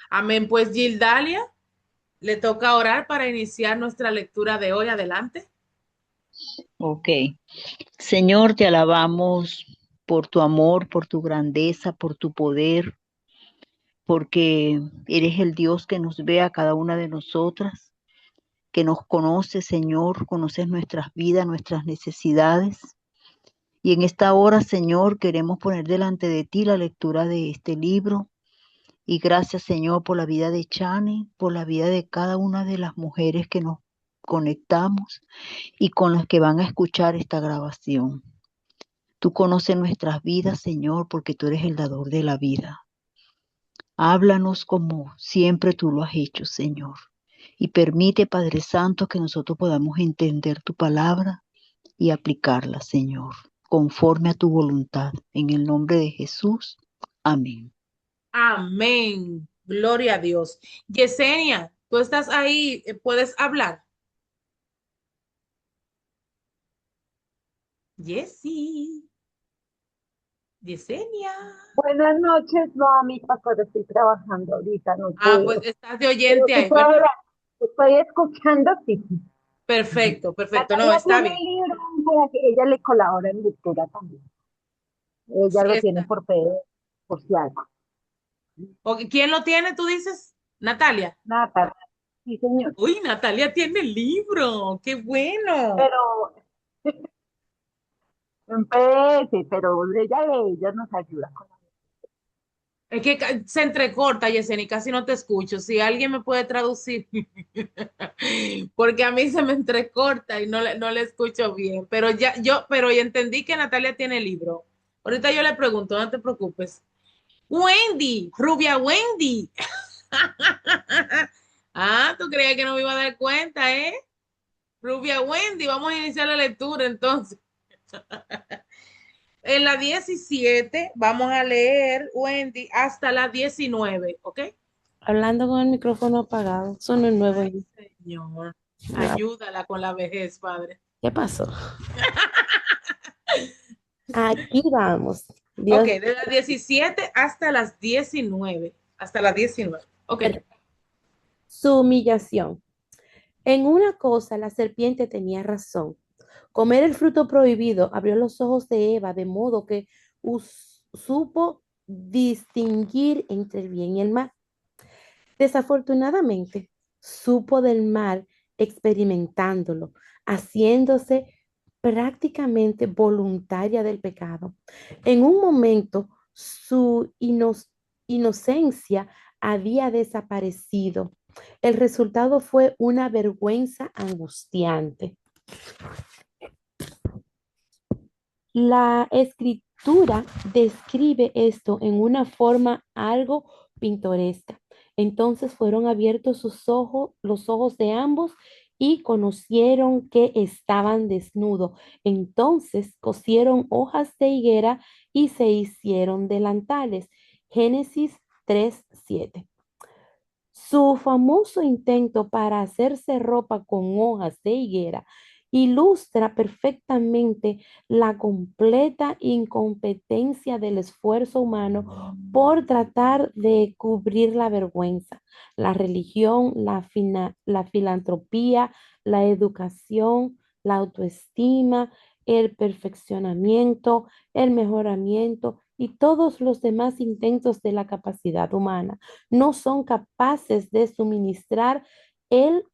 Amén. Pues Gildalia, le toca orar para iniciar nuestra lectura de hoy. Adelante. Ok. Señor, te alabamos por tu amor, por tu grandeza, por tu poder, porque eres el Dios que nos ve a cada una de nosotras, que nos conoce, Señor, conoces nuestras vidas, nuestras necesidades. Y en esta hora, Señor, queremos poner delante de ti la lectura de este libro. Y gracias, Señor, por la vida de Chani, por la vida de cada una de las mujeres que nos conectamos y con las que van a escuchar esta grabación. Tú conoces nuestras vidas, Señor, porque tú eres el dador de la vida. Háblanos como siempre tú lo has hecho, Señor. Y permite, Padre Santo, que nosotros podamos entender tu palabra y aplicarla, Señor, conforme a tu voluntad. En el nombre de Jesús. Amén. Amén. Gloria a Dios. Yesenia, tú estás ahí, puedes hablar. Yesi, Yesenia. Buenas noches, no, mi pastor, estoy trabajando ahorita, no Ah, pues puedo. estás de Pero oyente sí ahí, puedo ¿verdad? hablar, estoy escuchando, sí. Perfecto, perfecto. No, Natalia está tiene bien. el libro para que ella le colabora en lectura también. Ella Sí lo tiene está. por PDF, por si algo. ¿Quién lo tiene, tú dices? Natalia. Natalia, sí, señor. Uy, Natalia tiene el libro. Qué bueno. Pero en PDF, pero ella nos ayuda con la... Es que se entrecorta, Yesenia, y casi no te escucho. Si alguien me puede traducir, porque a mí se me entrecorta y no le escucho bien. Pero ya entendí que Natalia tiene el libro. Ahorita yo le pregunto, no te preocupes. Wendy, rubia Wendy. Ah, tú creías que no me iba a dar cuenta, ¿eh? Rubia Wendy, vamos a iniciar la lectura entonces. En la 17 vamos a leer, Wendy, hasta la 19, ¿ok? Hablando con el micrófono apagado. Son un nuevo. Ay, Señor, ayúdala con la vejez, Padre. ¿Qué pasó? Aquí vamos. Ok, Dios. de las 17 hasta las 19. Hasta las 19. Ok. Su humillación. En una cosa la serpiente tenía razón. Comer el fruto prohibido abrió los ojos de Eva de modo que supo distinguir entre el bien y el mal. Desafortunadamente, supo del mal experimentándolo, haciéndose prácticamente voluntaria del pecado. En un momento, su inocencia había desaparecido. El resultado fue una vergüenza angustiante. La escritura describe esto en una forma algo pintoresca. Entonces fueron abiertos sus ojos, los ojos de ambos y conocieron que estaban desnudos. Entonces cosieron hojas de higuera y se hicieron delantales. Génesis 3:7. Su famoso intento para hacerse ropa con hojas de higuera ilustra perfectamente la completa incompetencia del esfuerzo humano por tratar de cubrir la vergüenza. La religión, la filantropía, la educación, la autoestima, el perfeccionamiento, el mejoramiento y todos los demás intentos de la capacidad humana no son capaces de suministrar el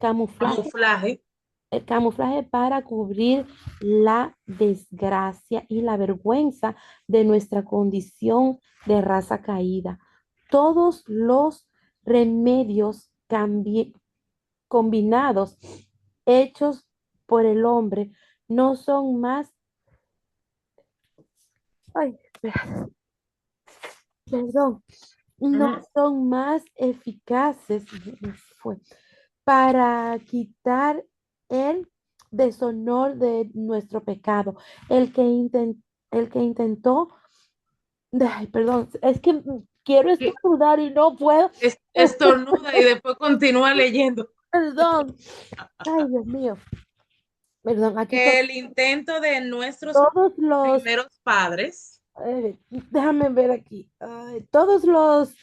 camuflaje, Camuflaje. el camuflaje para cubrir la desgracia y la vergüenza de nuestra condición de raza caída. Todos los remedios combinados hechos por el hombre no son más, ay, perdón, no Ujú. son más eficaces fue, para quitar el deshonor de nuestro pecado. El que, el que intentó, ay, perdón, es que quiero Que estornudar y no puedo. estornuda y después continúa leyendo. Perdón. Ay, Dios mío. Perdón, aquí El intento de nuestros todos los, primeros padres. déjame ver aquí. Ay, todos los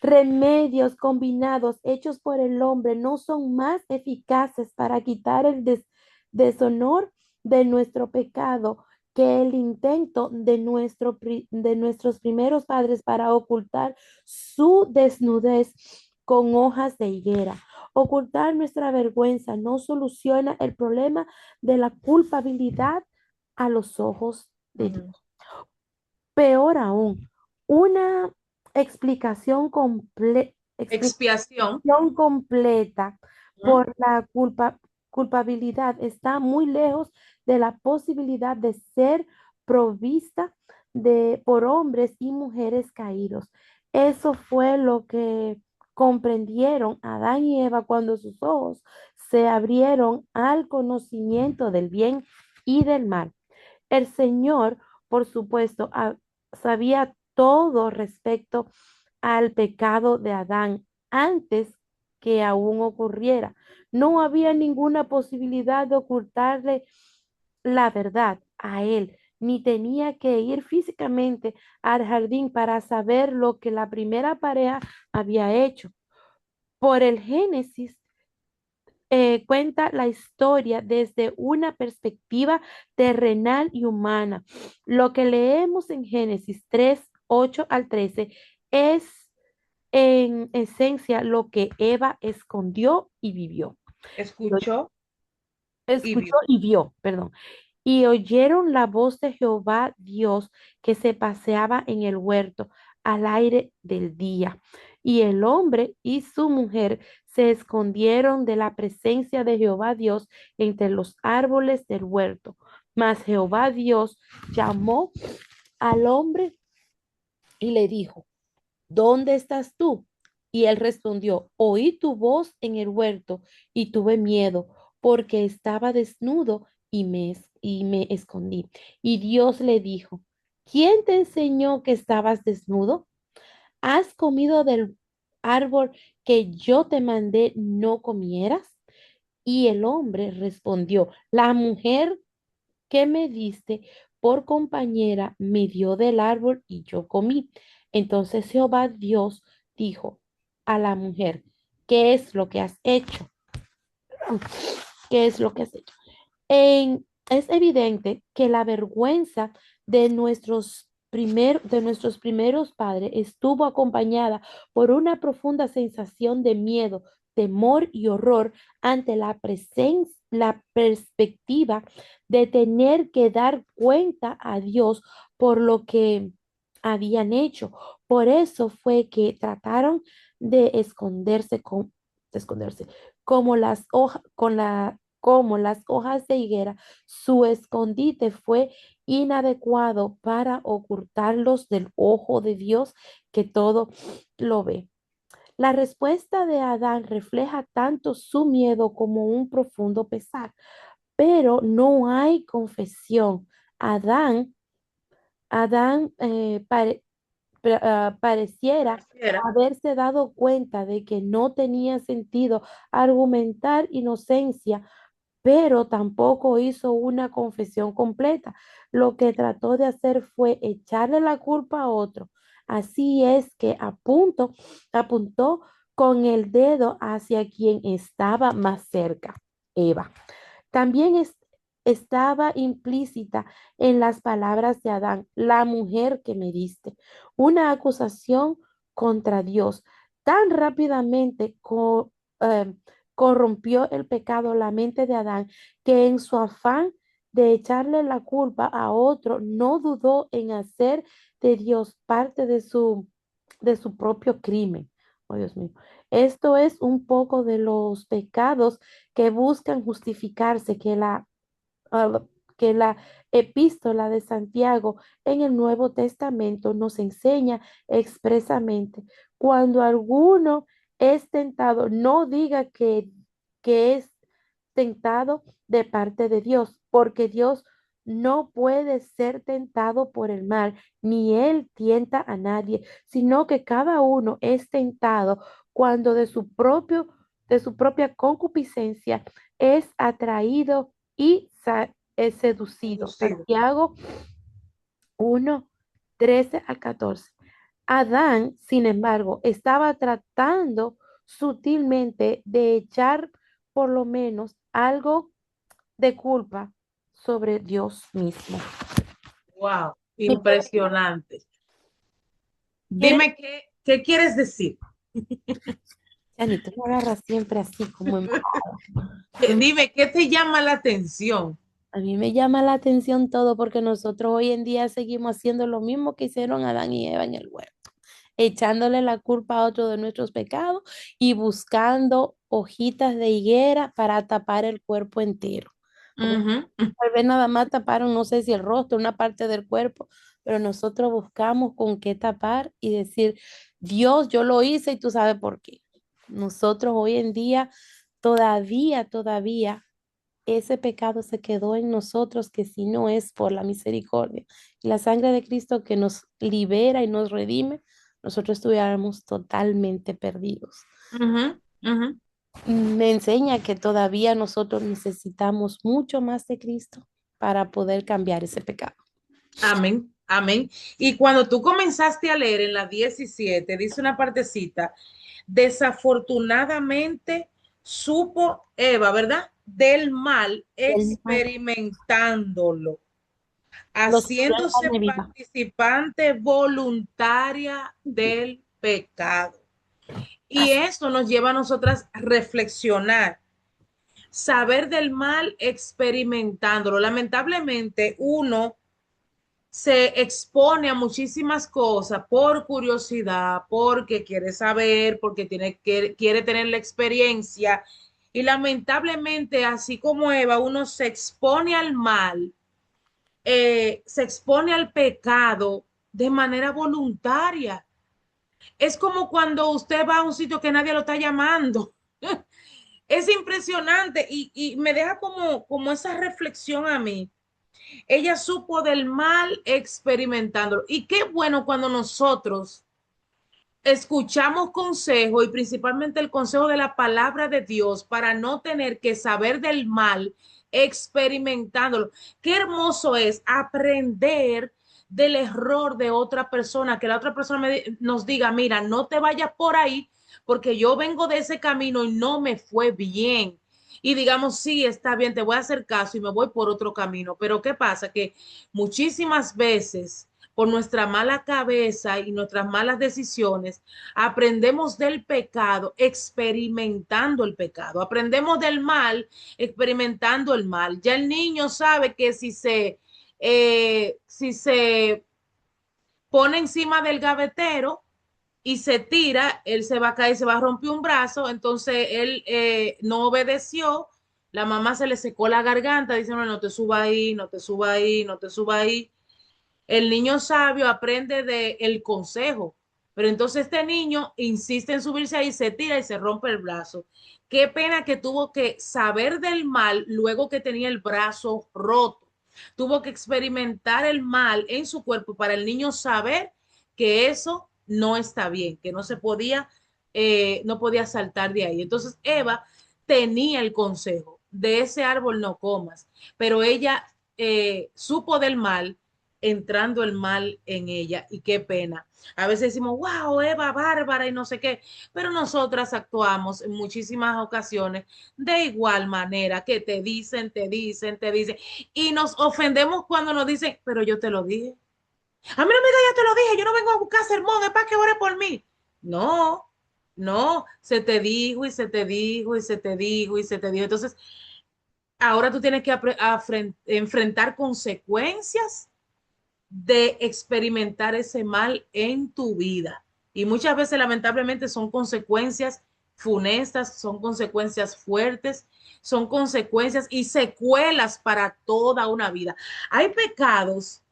remedios combinados hechos por el hombre no son más eficaces para quitar el deshonor de nuestro pecado que el intento de de nuestros primeros padres para ocultar su desnudez con hojas de higuera. Ocultar nuestra vergüenza no soluciona el problema de la culpabilidad a los ojos de Dios. Ujú. Peor aún, una Expiación. explicación completa Ujú. por la culpabilidad está muy lejos de la posibilidad de ser provista por hombres y mujeres caídos. Eso fue lo que comprendieron Adán y Eva cuando sus ojos se abrieron al conocimiento del bien y del mal. El Señor, por supuesto, sabía todo respecto al pecado de Adán antes que aún ocurriera. No había ninguna posibilidad de ocultarle la verdad a él, ni tenía que ir físicamente al jardín para saber lo que la primera pareja había hecho. Por el Génesis cuenta la historia desde una perspectiva terrenal y humana. Lo que leemos en Génesis 3 8 al 13 es en esencia lo que Eva escondió y vivió. Escuchó y Escuchó vio. y vio, perdón. Y oyeron la voz de Jehová Dios que se paseaba en el huerto al aire del día. Y el hombre y su mujer se escondieron de la presencia de Jehová Dios entre los árboles del huerto. Mas Jehová Dios llamó al hombre y le dijo, ¿dónde estás tú? Y él respondió, oí tu voz en el huerto y tuve miedo porque estaba desnudo y me escondí. Y Dios le dijo, ¿quién te enseñó que estabas desnudo? ¿Has comido del árbol que yo te mandé no comieras? Y el hombre respondió, la mujer que me diste por compañera me dio del árbol y yo comí. Entonces Jehová Dios dijo a la mujer, ¿qué es lo que has hecho? ¿Qué es lo que has hecho? Es evidente que la vergüenza de nuestros primeros padres estuvo acompañada por una profunda sensación de miedo, temor y horror ante la perspectiva de tener que dar cuenta a Dios por lo que habían hecho. Por eso fue que trataron de de esconderse como las hojas, como las hojas de higuera, su escondite fue inadecuado para ocultarlos del ojo de Dios que todo lo ve. La respuesta de Adán refleja tanto su miedo como un profundo pesar, pero no hay confesión. Adán, Adán pareciera Pareciera. haberse dado cuenta de que no tenía sentido argumentar inocencia, pero tampoco hizo una confesión completa. Lo que trató de hacer fue echarle la culpa a otro. Así es que apuntó con el dedo hacia quien estaba más cerca, Eva. También estaba implícita en las palabras de Adán, la mujer que me diste, una acusación contra Dios. Tan rápidamente eh, corrompió el pecado la mente de Adán que en su afán de echarle la culpa a otro, no dudó en hacer de Dios parte de su propio crimen. Oh, Dios mío. Esto es un poco de los pecados que buscan justificarse, ah, que la epístola de Santiago en el Nuevo Testamento nos enseña expresamente. Cuando alguno es tentado, no diga que es tentado de parte de Dios, porque Dios no puede ser tentado por el mal, ni él tienta a nadie, sino que cada uno es tentado cuando de su propia concupiscencia es atraído y es seducido. Seducido. Santiago 1 13 al 14. Adán, sin embargo, estaba tratando sutilmente de echar por lo menos algo de culpa sobre Dios mismo. Wow, ¿Me impresionante. quieres, Dime qué quieres decir. Yanni, tú me agarras siempre así como en... Dime, ¿qué te llama la atención? A mí me llama la atención todo porque nosotros hoy en día seguimos haciendo lo mismo que hicieron Adán y Eva en el huerto, echándole la culpa a otro de nuestros pecados y buscando hojitas de higuera para tapar el cuerpo entero. Porque Ujú. tal vez nada más taparon, no sé si el rostro, una parte del cuerpo, pero nosotros buscamos con qué tapar y decir, Dios, yo lo hice y tú sabes por qué. Nosotros hoy en día todavía ese pecado se quedó en nosotros, que si no es por la misericordia y la sangre de Cristo que nos libera y nos redime, nosotros estuviéramos totalmente perdidos. Ujú, ujú. Me enseña que todavía nosotros necesitamos mucho más de Cristo para poder cambiar ese pecado. Amén, amén. Y cuando tú comenzaste a leer en la 17, dice una partecita, desafortunadamente supo Eva, ¿verdad? Del mal El mal, experimentándolo, los que odian haciéndose carne viva. participante voluntaria del pecado. Y Así, eso nos lleva a nosotras a reflexionar, saber del mal experimentándolo. Lamentablemente, uno se expone a muchísimas cosas por curiosidad, porque quiere saber, porque quiere tener la experiencia. Y lamentablemente, así como Eva, uno se expone al mal, se expone al pecado de manera voluntaria. Es como cuando usted va a un sitio que nadie lo está llamando. Es impresionante y me deja como esa reflexión a mí. Ella supo del mal experimentándolo. Y qué bueno cuando nosotros escuchamos consejo y principalmente el consejo de la palabra de Dios para no tener que saber del mal experimentándolo. Qué hermoso es aprender del error de otra persona, que la otra persona nos diga, mira, no te vayas por ahí porque yo vengo de ese camino y no me fue bien. Y digamos, sí, está bien, te voy a hacer caso y me voy por otro camino. Pero ¿qué pasa? Que muchísimas veces por nuestra mala cabeza y nuestras malas decisiones, aprendemos del pecado experimentando el pecado, aprendemos del mal experimentando el mal. Ya el niño sabe que si se pone encima del gavetero y se tira, él se va a caer, se va a romper un brazo, entonces él no obedeció, la mamá se le secó la garganta diciendo, no te suba ahí, no te suba ahí, no te suba ahí. El niño sabio aprende del consejo, pero entonces este niño insiste en subirse ahí, se tira y se rompe el brazo. Qué pena que tuvo que saber del mal luego que tenía el brazo roto. Tuvo que experimentar el mal en su cuerpo para el niño saber que eso no está bien, que no podía saltar de ahí. Entonces Eva tenía el consejo, de ese árbol no comas, pero ella supo del mal entrando el mal en ella y qué pena. A veces decimos, wow, Eva, bárbara y no sé qué, pero nosotras actuamos en muchísimas ocasiones de igual manera que te dicen y nos ofendemos cuando nos dicen, pero yo te lo dije. A mí no me digas, ya te lo dije, yo no vengo a buscar sermón, es para que ore por mí. No, no, se te dijo y se te dijo y se te dijo y se te dijo. Entonces, ahora tú tienes que enfrentar consecuencias de experimentar ese mal en tu vida. Y muchas veces, lamentablemente, son consecuencias funestas, son consecuencias fuertes, son consecuencias y secuelas para toda una vida. Hay pecados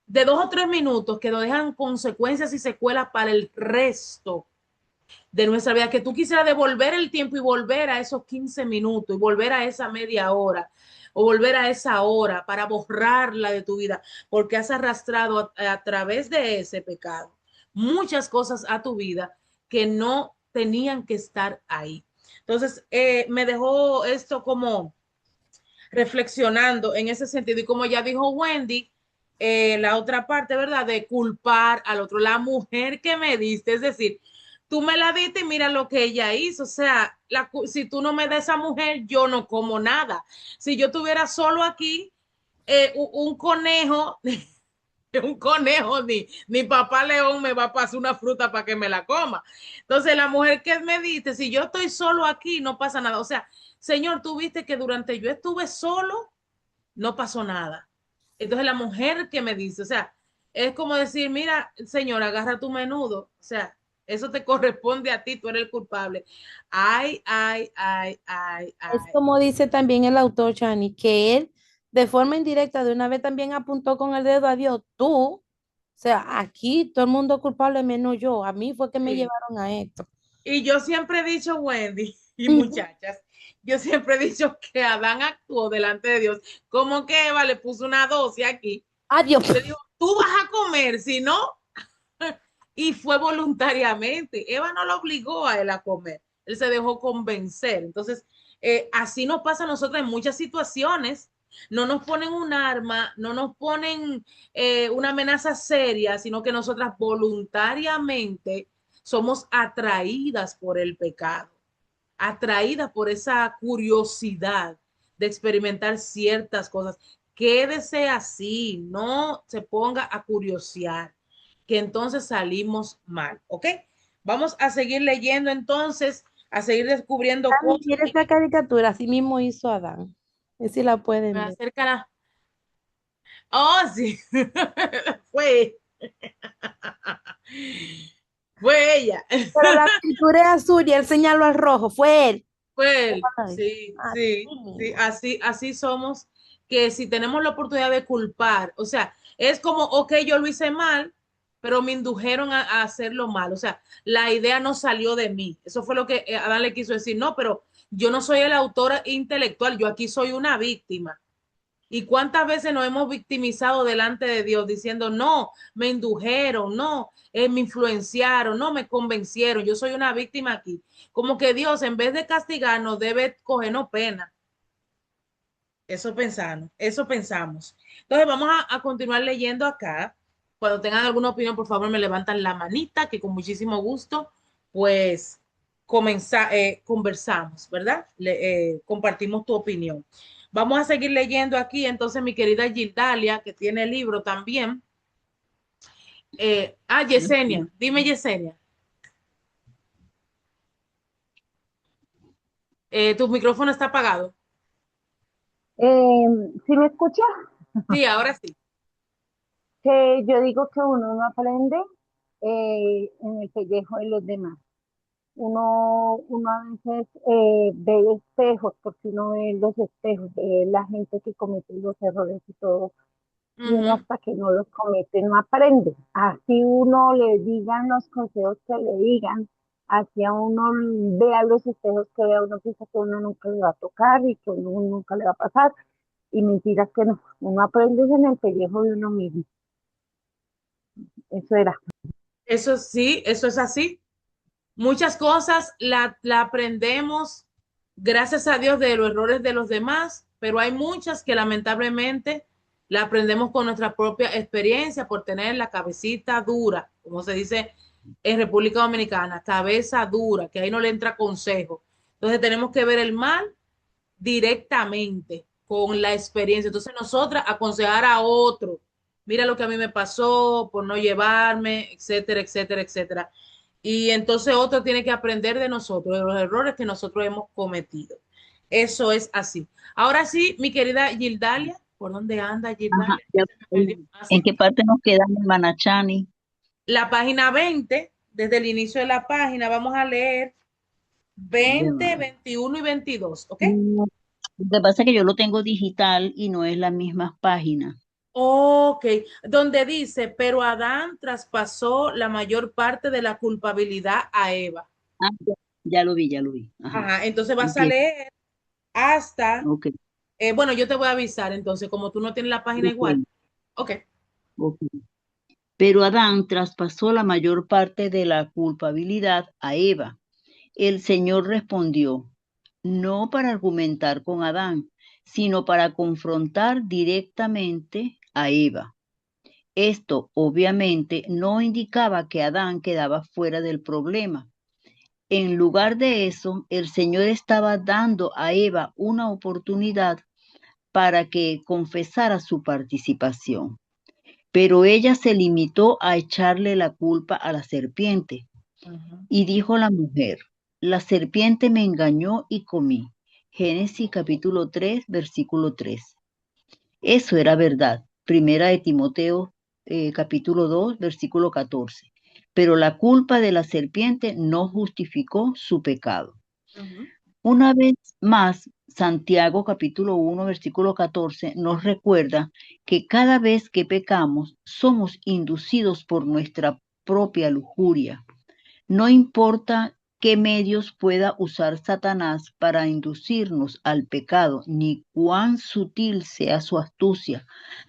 de 2 o 3 minutos que nos dejan consecuencias y secuelas para el resto de nuestra vida, que tú quisieras devolver el tiempo y volver a esos 15 minutos y volver a esa media hora o volver a esa hora para borrarla de tu vida, porque has arrastrado a través de ese pecado muchas cosas a tu vida que no tenían que estar ahí. Entonces, me dejó esto como reflexionando en ese sentido y como ya dijo Wendy, la otra parte, ¿verdad? De culpar al otro, la mujer que me diste, es decir, tú me la diste y mira lo que ella hizo, o sea, si tú no me das esa mujer, yo no como nada. Si yo tuviera solo aquí un conejo, un conejo, ni papá león me va a pasar una fruta para que me la coma. Entonces, la mujer que me diste, si yo estoy solo aquí, no pasa nada. O sea, Señor, tú viste que durante yo estuve solo, no pasó nada. Entonces la mujer que me dice, o sea, es como decir, mira, señor, agarra tu menudo, o sea, eso te corresponde a ti, tú eres el culpable. Ay, ay, ay, ay, Es ay. como dice también el autor Chani, que él de forma indirecta de una vez también apuntó con el dedo a Dios, tú, o sea, aquí todo el mundo es culpable menos yo, a mí fue que me Sí. llevaron a esto. Y yo siempre he dicho, Wendy y muchachas, yo siempre he dicho que Adán actuó delante de Dios, como que Eva le puso una dosis aquí Adiós. y le dijo, tú vas a comer, si no, y fue voluntariamente. Eva no lo obligó a él a comer, él se dejó convencer. Entonces, así nos pasa a nosotros en muchas situaciones. No nos ponen un arma, no nos ponen una amenaza seria, sino que nosotras voluntariamente somos atraídas por el pecado, atraídas por esa curiosidad de experimentar ciertas cosas. Quédese así, no se ponga a curiosear, que entonces salimos mal, ¿ok? Vamos a seguir leyendo entonces, a seguir descubriendo Dani, cosas. mira esta caricatura, así mismo hizo Adán. A ver si la Me pueden ver. acerca la... Oh, sí, fue, fue ella, Pero la pintura es azul y él señaló al rojo, fue él. fue él, Ay, sí, así sí, sí, mismo. así somos, que si tenemos la oportunidad de culpar, o sea, es como, ok, yo lo hice mal, pero me indujeron a hacerlo mal, o sea, la idea no salió de mí, eso fue lo que Adán le quiso decir, no, pero yo no soy el autor intelectual, yo aquí soy una víctima. ¿Y cuántas veces nos hemos victimizado delante de Dios diciendo, no, me indujeron, no, me influenciaron, no, me convencieron, yo soy una víctima aquí? Como que Dios, en vez de castigarnos, debe cogernos pena. Eso pensamos, eso pensamos. Entonces vamos a continuar leyendo acá. Cuando tengan alguna opinión, por favor, me levantan la manita, que con muchísimo gusto, pues, conversamos, ¿verdad? Compartimos tu opinión. Vamos a seguir leyendo aquí, entonces, mi querida Gildalia, que tiene el libro también. Yesenia, dime, Yesenia, tu micrófono está apagado. ¿Sí me escucha? Sí, ahora sí. Que yo digo que uno no aprende en el pellejo de los demás. Uno a veces ve espejos, porque uno ve los espejos, ve la gente que comete los errores y todo, y uno Ujú. hasta que no los comete no aprende. Así uno le digan los consejos que le digan, así a uno vea los espejos que vea, uno piensa que uno nunca le va a tocar y que uno nunca le va a pasar, y mentiras que no, uno aprende en el pellejo de uno mismo. Eso era. Eso sí, eso es así. Muchas cosas la aprendemos, gracias a Dios, de los errores de los demás, pero hay muchas que lamentablemente la aprendemos con nuestra propia experiencia por tener la cabecita dura, como se dice en República Dominicana, cabeza dura, que ahí no le entra consejo. Entonces tenemos que ver el mal directamente con la experiencia. Entonces nosotras aconsejar a otro, mira lo que a mí me pasó por no llevarme, etcétera, etcétera, etcétera. Y entonces otro tiene que aprender de nosotros, de los errores que nosotros hemos cometido. Eso es así. Ahora sí, mi querida Gildalia, ¿por dónde anda Ajá, Gildalia? ya, Se me perdió. ¿en Así. qué parte nos quedamos, hermana Chani? La página 20, desde el inicio de la página, vamos a leer Ya 20, va. 21 y 22, ¿ok? No, lo que pasa es que yo lo tengo digital y no es la misma página. Ok, donde dice, pero Adán traspasó la mayor parte de la culpabilidad a Eva. Ah, ya lo vi, ya lo vi. Ajá. Ajá, entonces vas a Empieza. leer hasta, Ok, bueno, yo te voy a avisar, entonces, como tú no tienes la página igual. ok, Ok, ok. Pero Adán traspasó la mayor parte de la culpabilidad a Eva. El Señor respondió, no para argumentar con Adán, sino para confrontar directamente a Eva. Esto obviamente no indicaba que Adán quedaba fuera del problema. En lugar de eso, el Señor estaba dando a Eva una oportunidad para que confesara su participación. Pero ella se limitó a echarle la culpa a la serpiente. Y dijo la mujer, la serpiente me engañó y comí. Génesis capítulo 3, versículo 3. Eso era verdad. Primera de Timoteo capítulo 2, versículo 14. Pero la culpa de la serpiente no justificó su pecado. Una vez más, Santiago capítulo 1, versículo 14 nos recuerda que cada vez que pecamos somos inducidos por nuestra propia lujuria. No importa qué medios pueda usar Satanás para inducirnos al pecado, ni cuán sutil sea su astucia.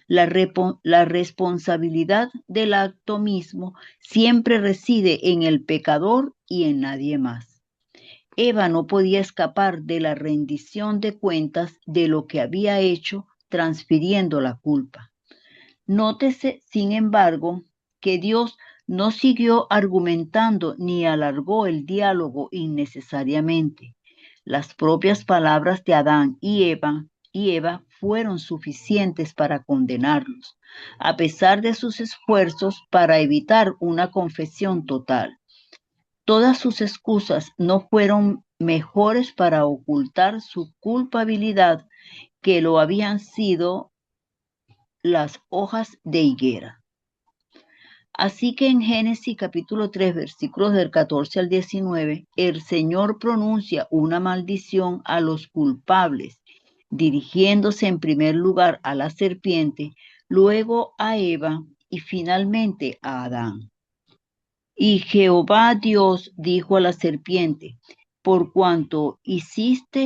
La responsabilidad del acto mismo siempre reside en el pecador y en nadie más. Eva no podía escapar de la rendición de cuentas de lo que había hecho, transfiriendo la culpa. Nótese, sin embargo, que Dios no siguió argumentando ni alargó el diálogo innecesariamente. Las propias palabras de Adán y Eva fueron suficientes para condenarlos, a pesar de sus esfuerzos para evitar una confesión total. Todas sus excusas no fueron mejores para ocultar su culpabilidad que lo habían sido las hojas de higuera. Así que en Génesis capítulo 3, versículos del 14 al 19, el Señor pronuncia una maldición a los culpables, dirigiéndose en primer lugar a la serpiente, luego a Eva y finalmente a Adán. Y Jehová Dios dijo a la serpiente, por cuanto esto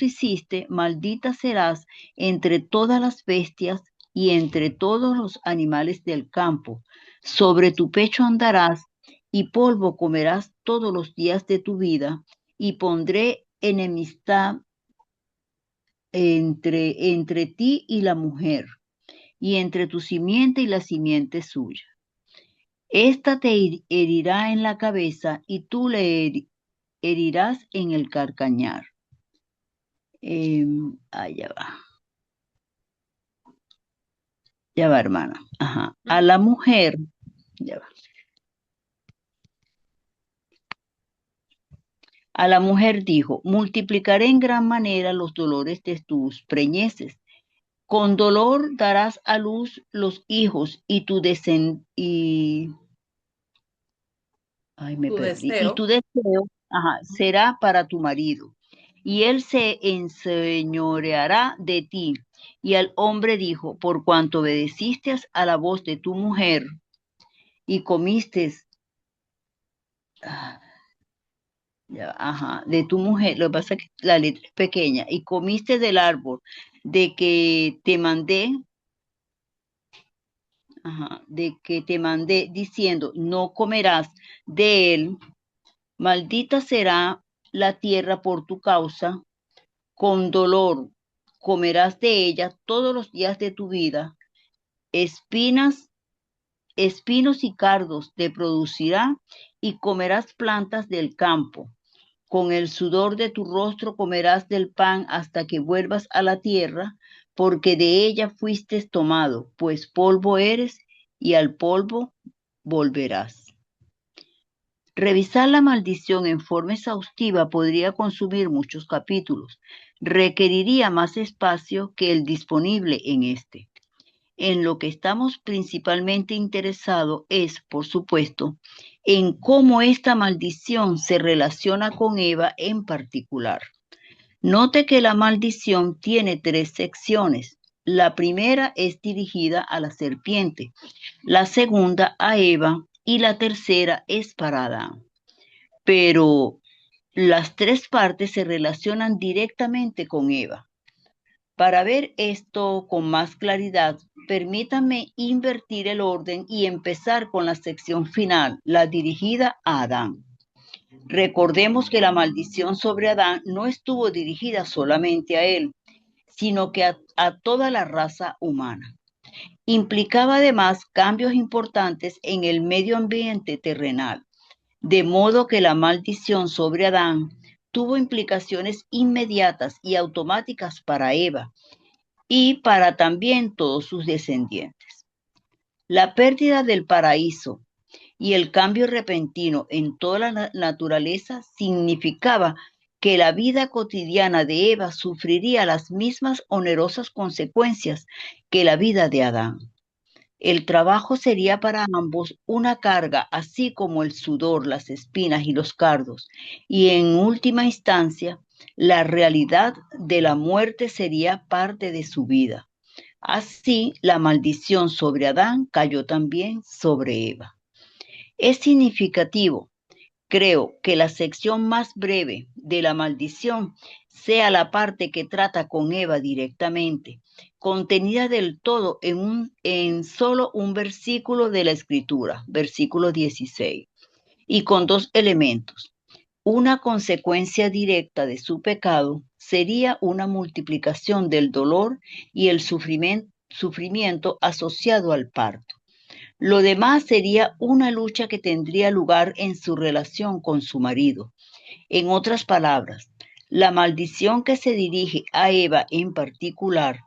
hiciste, maldita serás entre todas las bestias y entre todos los animales del campo. Sobre tu pecho andarás y polvo comerás todos los días de tu vida, y pondré enemistad entre ti y la mujer, y entre tu simiente y la simiente suya. Esta te herirá en la cabeza y tú le herirás en el calcañar. Ya va. Ya va, hermana. Ajá. A la mujer, ya va. A la mujer dijo, multiplicaré en gran manera los dolores de tus preñeces. Con dolor darás a luz los hijos y tu deseo, será para tu marido, y él se enseñoreará de ti. Y al hombre dijo, por cuanto obedeciste a la voz de tu mujer y comiste, de tu mujer, lo que pasa es que la letra es pequeña, y comiste del árbol de que te mandé, diciendo, no comerás de él, maldita será la tierra por tu causa, con dolor comerás de ella todos los días de tu vida, espinos y cardos te producirá, y comerás plantas del campo. Con el sudor de tu rostro comerás del pan hasta que vuelvas a la tierra, porque de ella fuiste tomado, pues polvo eres y al polvo volverás. Revisar la maldición en forma exhaustiva podría consumir muchos capítulos. Requeriría más espacio que el disponible en este. En lo que estamos principalmente interesados es, por supuesto, en cómo esta maldición se relaciona con Eva en particular. Note que la maldición tiene 3 secciones. La primera es dirigida a la serpiente, la segunda a Eva y la tercera es para Adán. Pero las 3 partes se relacionan directamente con Eva. Para ver esto con más claridad, permítanme invertir el orden y empezar con la sección final, la dirigida a Adán. Recordemos que la maldición sobre Adán no estuvo dirigida solamente a él, sino que a toda la raza humana. Implicaba además cambios importantes en el medio ambiente terrenal, de modo que la maldición sobre Adán tuvo implicaciones inmediatas y automáticas para Eva y para también todos sus descendientes. La pérdida del paraíso y el cambio repentino en toda la naturaleza significaba que la vida cotidiana de Eva sufriría las mismas onerosas consecuencias que la vida de Adán. El trabajo sería para ambos una carga, así como el sudor, las espinas y los cardos, y en última instancia, la realidad de la muerte sería parte de su vida. Así, la maldición sobre Adán cayó también sobre Eva. Es significativo, creo, que la sección más breve de la maldición sea la parte que trata con Eva directamente, contenida del todo en solo un versículo de la Escritura, versículo 16, y con dos elementos. Una consecuencia directa de su pecado sería una multiplicación del dolor y el sufrimiento asociado al parto. Lo demás sería una lucha que tendría lugar en su relación con su marido. En otras palabras, la maldición que se dirige a Eva en particular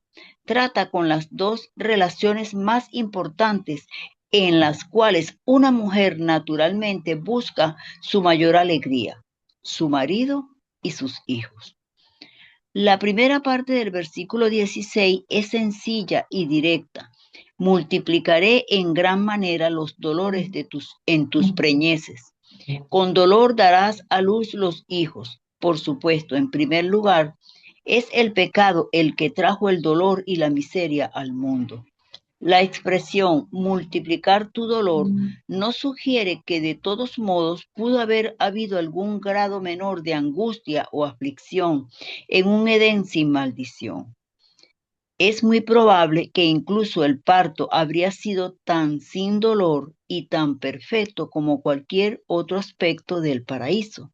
trata con las dos relaciones más importantes en las cuales una mujer naturalmente busca su mayor alegría, su marido y sus hijos. La primera parte del versículo 16 es sencilla y directa. Multiplicaré en gran manera los dolores en tus preñeces. Con dolor darás a luz los hijos. Por supuesto, en primer lugar, es el pecado el que trajo el dolor y la miseria al mundo. La expresión multiplicar tu dolor no sugiere que de todos modos pudo haber habido algún grado menor de angustia o aflicción en un Edén sin maldición. Es muy probable que incluso el parto habría sido tan sin dolor y tan perfecto como cualquier otro aspecto del paraíso.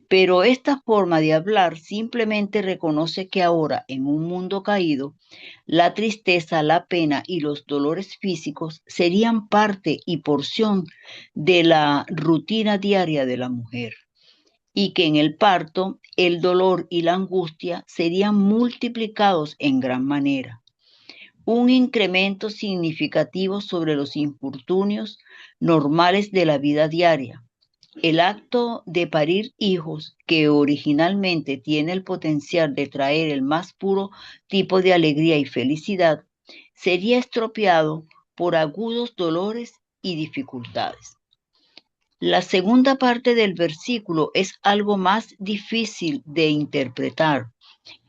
Pero esta forma de hablar simplemente reconoce que ahora, en un mundo caído, la tristeza, la pena y los dolores físicos serían parte y porción de la rutina diaria de la mujer, y que en el parto el dolor y la angustia serían multiplicados en gran manera. Un incremento significativo sobre los infortunios normales de la vida diaria. El acto de parir hijos, que originalmente tiene el potencial de traer el más puro tipo de alegría y felicidad, sería estropeado por agudos dolores y dificultades. La segunda parte del versículo es algo más difícil de interpretar.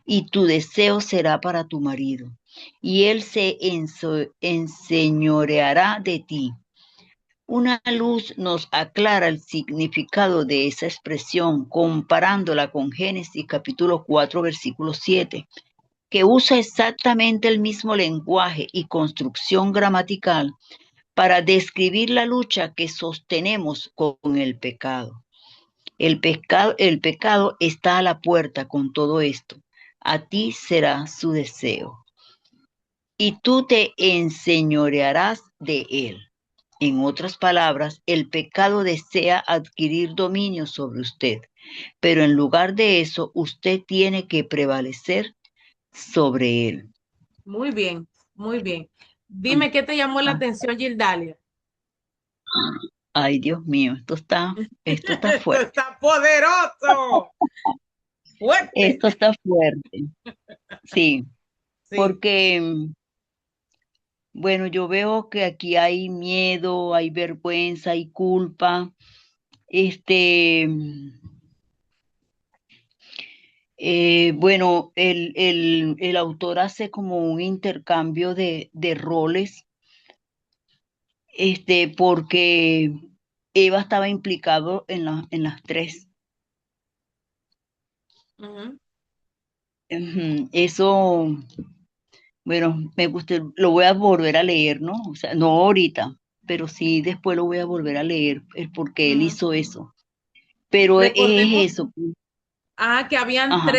Y tu deseo será para tu marido, y él se enseñoreará de ti. Una luz nos aclara el significado de esa expresión comparándola con Génesis capítulo 4, versículo 7, que usa exactamente el mismo lenguaje y construcción gramatical para describir la lucha que sostenemos con el pecado. El pecado está a la puerta con todo esto. A ti será su deseo, y tú te enseñorearás de él. En otras palabras, el pecado desea adquirir dominio sobre usted, pero en lugar de eso, usted tiene que prevalecer sobre él. Muy bien, muy bien. Dime qué te llamó la atención, Gildalia. Ay, Dios mío, esto está Esto fuerte. está poderoso. Fuerte. Esto está fuerte. Sí, Sí. porque bueno, yo veo que aquí hay miedo, hay vergüenza, hay culpa. Bueno, el autor hace como un intercambio de roles, porque Eva estaba implicado en las tres. Ujú. Eso, bueno, me gusta, lo voy a volver a leer, ¿no? O sea, no ahorita, pero sí después lo voy a volver a leer, el por qué él Ujú. hizo eso. Pero es Recordemos eso. que habían Ajá.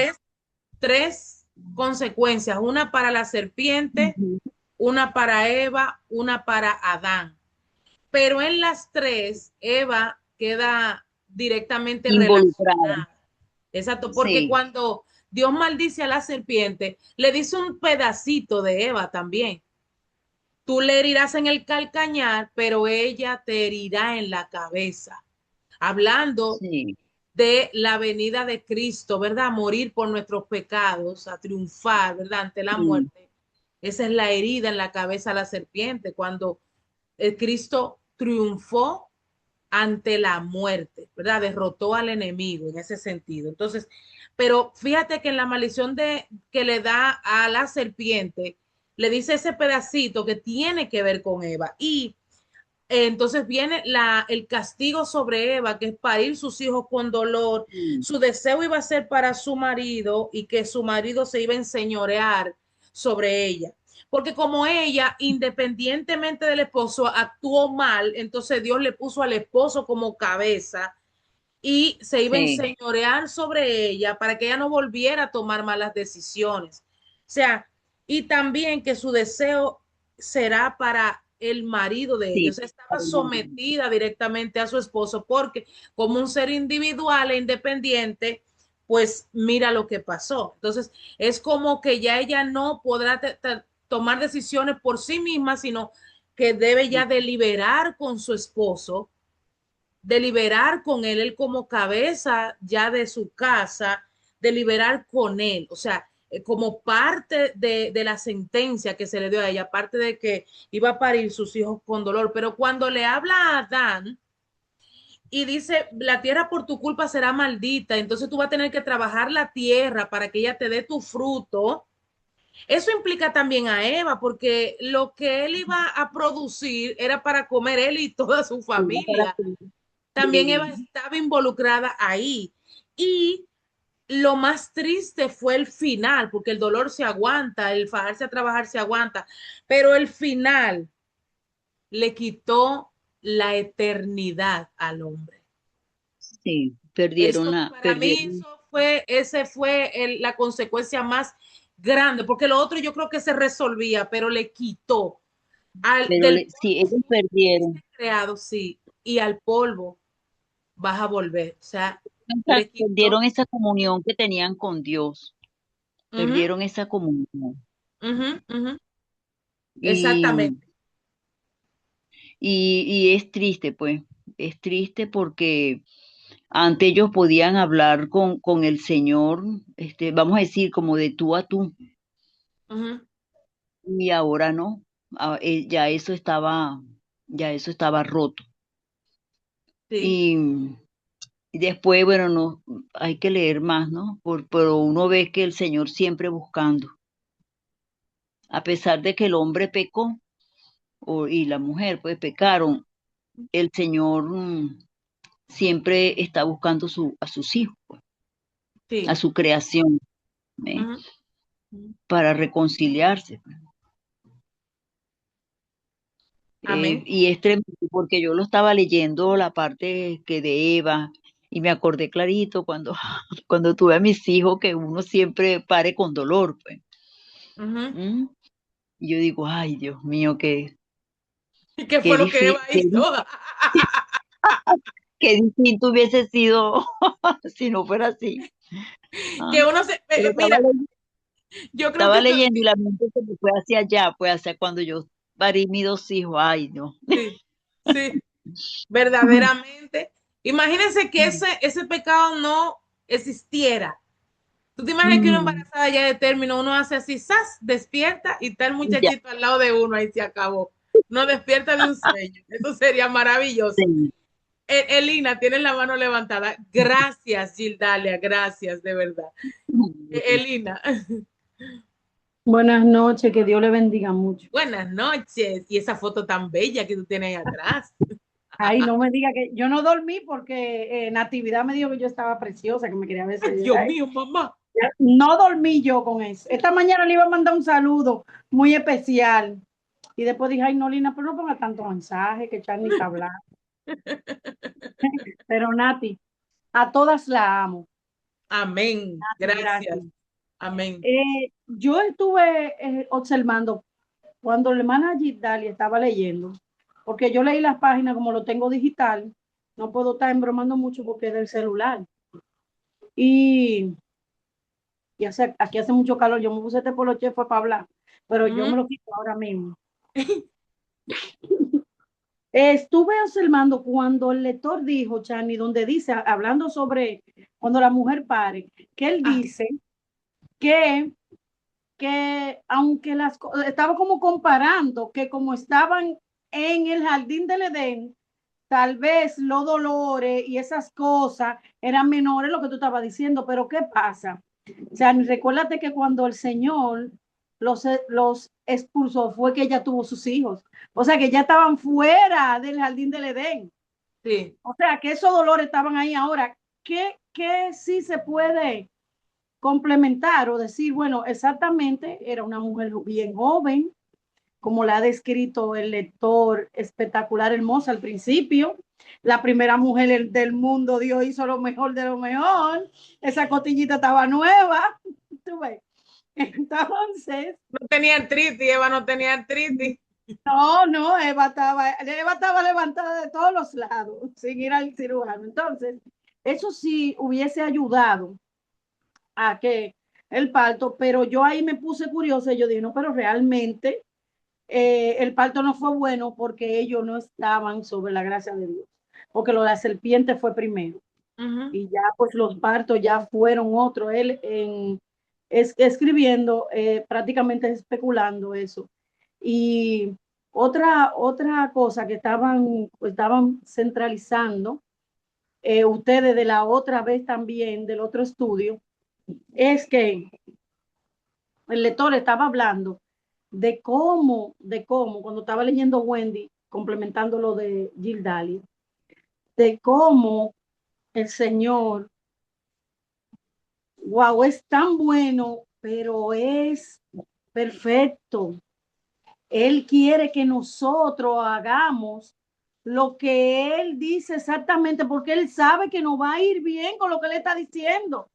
tres consecuencias, una para la serpiente, Ujú. una para Eva, una para Adán. Pero en las tres, Eva queda directamente Involucrada. relacionada. Exacto, porque Sí, cuando Dios maldice a la serpiente, le dice un pedacito de Eva también. Tú le herirás en el calcañar, pero ella te herirá en la cabeza. Hablando sí. de la venida de Cristo, ¿verdad? A morir por nuestros pecados, a triunfar, ¿verdad? Ante la Sí, muerte. Esa es la herida en la cabeza de la serpiente, cuando el Cristo triunfó ante la muerte, ¿verdad? Derrotó al enemigo en ese sentido. Entonces, pero fíjate que en la maldición que le da a la serpiente, le dice ese pedacito que tiene que ver con Eva. Y entonces viene el castigo sobre Eva, que es parir sus hijos con dolor. sí, Su deseo iba a ser para su marido y que su marido se iba a enseñorear sobre ella. Porque como ella, independientemente del esposo, actuó mal, entonces Dios le puso al esposo como cabeza y se iba a sí, enseñorear sobre ella para que ella no volviera a tomar malas decisiones. O sea, y también que su deseo será para el marido de ella. O sí. sea, estaba sometida directamente a su esposo porque como un ser individual e independiente, pues mira lo que pasó. Entonces, es como que ya ella no podrá tomar decisiones por sí misma, sino que debe ya deliberar con su esposo, deliberar con él, él como cabeza ya de su casa, deliberar con él, o sea, como parte de la sentencia que se le dio a ella, aparte de que iba a parir sus hijos con dolor, pero cuando le habla a Adán y dice, la tierra por tu culpa será maldita, entonces tú vas a tener que trabajar la tierra para que ella te dé tu fruto. Eso implica también a Eva, porque lo que él iba a producir era para comer él y toda su Sí, para familia. que- También Eva sí, estaba involucrada ahí. Y lo más triste fue el final, porque el dolor se aguanta, el fajarse a trabajar se aguanta, pero el final le quitó la eternidad al hombre. sí, Eso para mí, perdieron, ese fue la consecuencia más grande, porque lo otro yo creo que se resolvía, pero le quitó pero del sí, polvo ellos fuiste perdieron, creado, sí, y al polvo vas a volver. O sea, le exacto, quitó. perdieron esa comunión que tenían con Dios, Ujú, perdieron esa comunión. ujú, ujú. Y, Exactamente. y es triste, pues, es triste porque antes ellos podían hablar con el Señor, vamos a decir, como de tú a tú, Ujú, y ahora no. Ya eso estaba roto. sí, Y después, bueno, no, hay que leer más, ¿no? Pero uno ve que el Señor siempre buscando, a pesar de que el hombre pecó, y la mujer pues pecaron, el Señor siempre está buscando a sus hijos, a sí. su creación, ¿eh? Ujú, ujú. Para reconciliarse. Amén. Y es tremendo porque yo lo estaba leyendo la parte que de Eva y me acordé clarito cuando, cuando tuve a mis hijos que uno siempre pare con dolor, pues. Ujú. ¿Mm? Y yo digo, ay, Dios mío, ¿Y qué qué fue lo que Eva difícil, hizo? qué distinto hubiese sido si no fuera así. Ah, Que uno se, pero mira, yo creo estaba que leyendo y la mente se me fue hacia allá, pues hacia cuando yo parí mis dos hijos, ay, Dios. sí, sí, verdaderamente. Imagínense que ese pecado no existiera. Tú te imaginas que una Mm, embarazada ya de término, uno hace así, ¡zas! Despierta y está el ya, muchachito al lado de uno, ahí se acabó. No despierta de un sueño. Eso sería maravilloso. sí. Elina, tienes la mano levantada. Gracias, Gildalia, gracias, de verdad. Elina, Buenas noches, que Dios le bendiga mucho. buenas noches. Y esa foto tan bella que tú tienes ahí atrás. Ay, no me diga que yo no dormí porque Natividad me dijo que yo estaba preciosa, que me quería ver. Ay, Dios mío, mamá. No dormí yo con eso. Esta mañana le iba a mandar un saludo muy especial. Y después dije, ay, no, Lina, pero no ponga tanto mensaje que Charly está hablando. Pero Nati, a todas la amo. Amén. Nati, gracias. Gracias. Amén. Yo estuve observando cuando la hermana Gidali estaba leyendo, porque yo leí las páginas como lo tengo digital, no puedo estar embromando mucho porque es del celular. Y, aquí hace mucho calor, yo me puse este poloche fue para hablar, pero yo me lo quito ahora mismo. Estuve observando cuando el lector dijo, Chani, donde dice, hablando sobre cuando la mujer pare, que él dice que, que aunque estaba como comparando que como estaban en el jardín del Edén, tal vez los dolores y esas cosas eran menores lo que tú estabas diciendo, pero ¿qué pasa? O sea, recuérdate que cuando el Señor los expulsó fue que ella tuvo sus hijos. O sea, que ya estaban fuera del jardín del Edén. Sí. O sea, que esos dolores estaban ahí ahora. ¿Qué sí se puede complementar o decir, bueno, exactamente, era una mujer bien joven, como la ha descrito el lector, espectacular, hermosa al principio. La primera mujer del mundo, Dios hizo lo mejor de lo mejor. Esa cotillita estaba nueva. ¿Tú ves? Entonces, No tenía artritis, Eva no tenía artritis. no, Eva estaba levantada de todos los lados, sin ir al cirujano. Entonces, eso sí hubiese ayudado a que el parto, pero yo ahí me puse curiosa y yo dije, no, pero realmente el parto no fue bueno porque ellos no estaban sobre la gracia de Dios, porque lo de la serpiente fue primero. Y ya pues los partos ya fueron otros. Él escribiendo, prácticamente especulando eso. Y otra cosa que estaban centralizando ustedes de la otra vez también, del otro estudio, es que el lector estaba hablando de cómo, cuando estaba leyendo Wendy, complementando lo de Gildali, de cómo el Señor, wow, es tan bueno, pero es perfecto. Él quiere que nosotros hagamos lo que Él dice exactamente, porque Él sabe que nos va a ir bien con lo que Él está diciendo.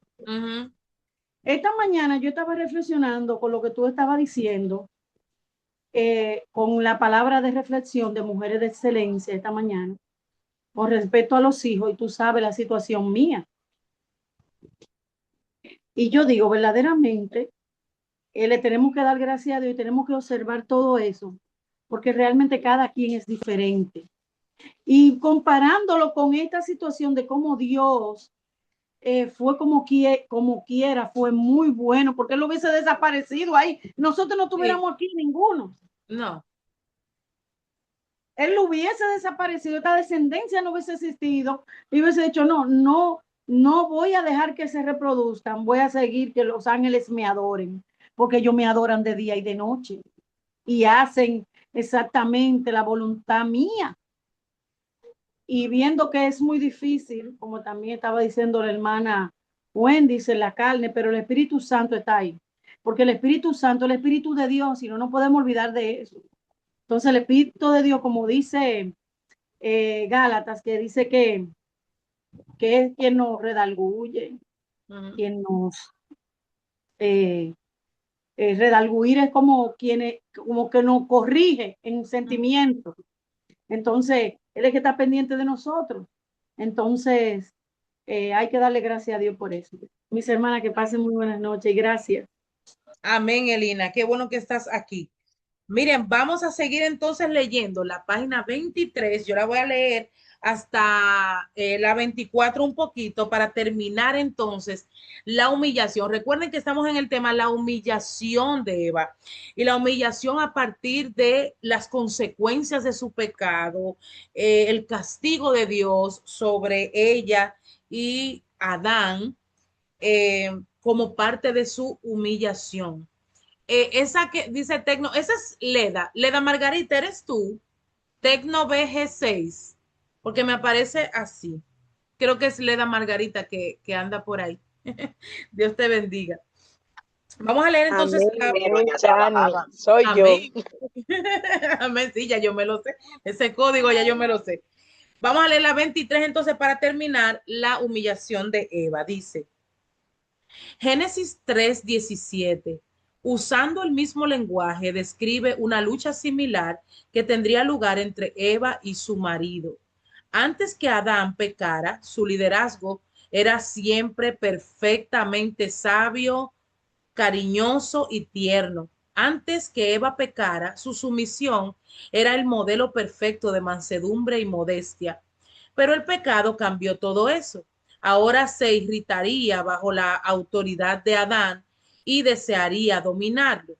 Esta mañana yo estaba reflexionando con lo que tú estabas diciendo, con la palabra de reflexión de Mujeres de Excelencia esta mañana, con respecto a los hijos, y tú sabes la situación mía. Y yo digo, verdaderamente, le tenemos que dar gracias a Dios y tenemos que observar todo eso, porque realmente cada quien es diferente. Y comparándolo con esta situación de cómo Dios fue como quiera, fue muy bueno, porque él lo hubiese desaparecido ahí. Nosotros no tuviéramos aquí ninguno. No. Él lo hubiese desaparecido, esta descendencia no hubiese existido, y hubiese dicho, no voy a dejar que se reproduzcan, voy a seguir que los ángeles me adoren, porque ellos me adoran de día y de noche, y hacen exactamente la voluntad mía. Y viendo que es muy difícil, como también estaba diciendo la hermana Wendy, en la carne, pero el Espíritu Santo está ahí, porque el Espíritu Santo, el Espíritu de Dios, y no podemos olvidar de eso. Entonces el Espíritu de Dios, como dice Gálatas, que dice que es quien nos redarguye, quien nos redarguir es como como que nos corrige en sentimientos. Entonces, él es que está pendiente de nosotros. Entonces, hay que darle gracias a Dios por eso. Mis hermanas, que pasen muy buenas noches y gracias. Amén, Elina. Qué bueno que estás aquí. Miren, vamos a seguir entonces leyendo la página 23. Yo la voy a leer hasta la 24 un poquito para terminar entonces la humillación. Recuerden que estamos en el tema la humillación de Eva y la humillación a partir de las consecuencias de su pecado, el castigo de Dios sobre ella y Adán como parte de su humillación. Esa que dice Tecno, esa es Leda Margarita, ¿eres tú? Tecno BG6, porque me aparece así. Creo que es Leda Margarita que anda por ahí. Dios te bendiga. Vamos a leer entonces. Amén, Chani, soy Amén. yo. Amén, sí, ya yo me lo sé. Ese código ya yo me lo sé. Vamos a leer la 23 entonces para terminar la humillación de Eva. Dice, Génesis 3:17, usando el mismo lenguaje, describe una lucha similar que tendría lugar entre Eva y su marido. Antes que Adán pecara, su liderazgo era siempre perfectamente sabio, cariñoso y tierno. Antes que Eva pecara, su sumisión era el modelo perfecto de mansedumbre y modestia. Pero el pecado cambió todo eso. Ahora se irritaría bajo la autoridad de Adán y desearía dominarlo.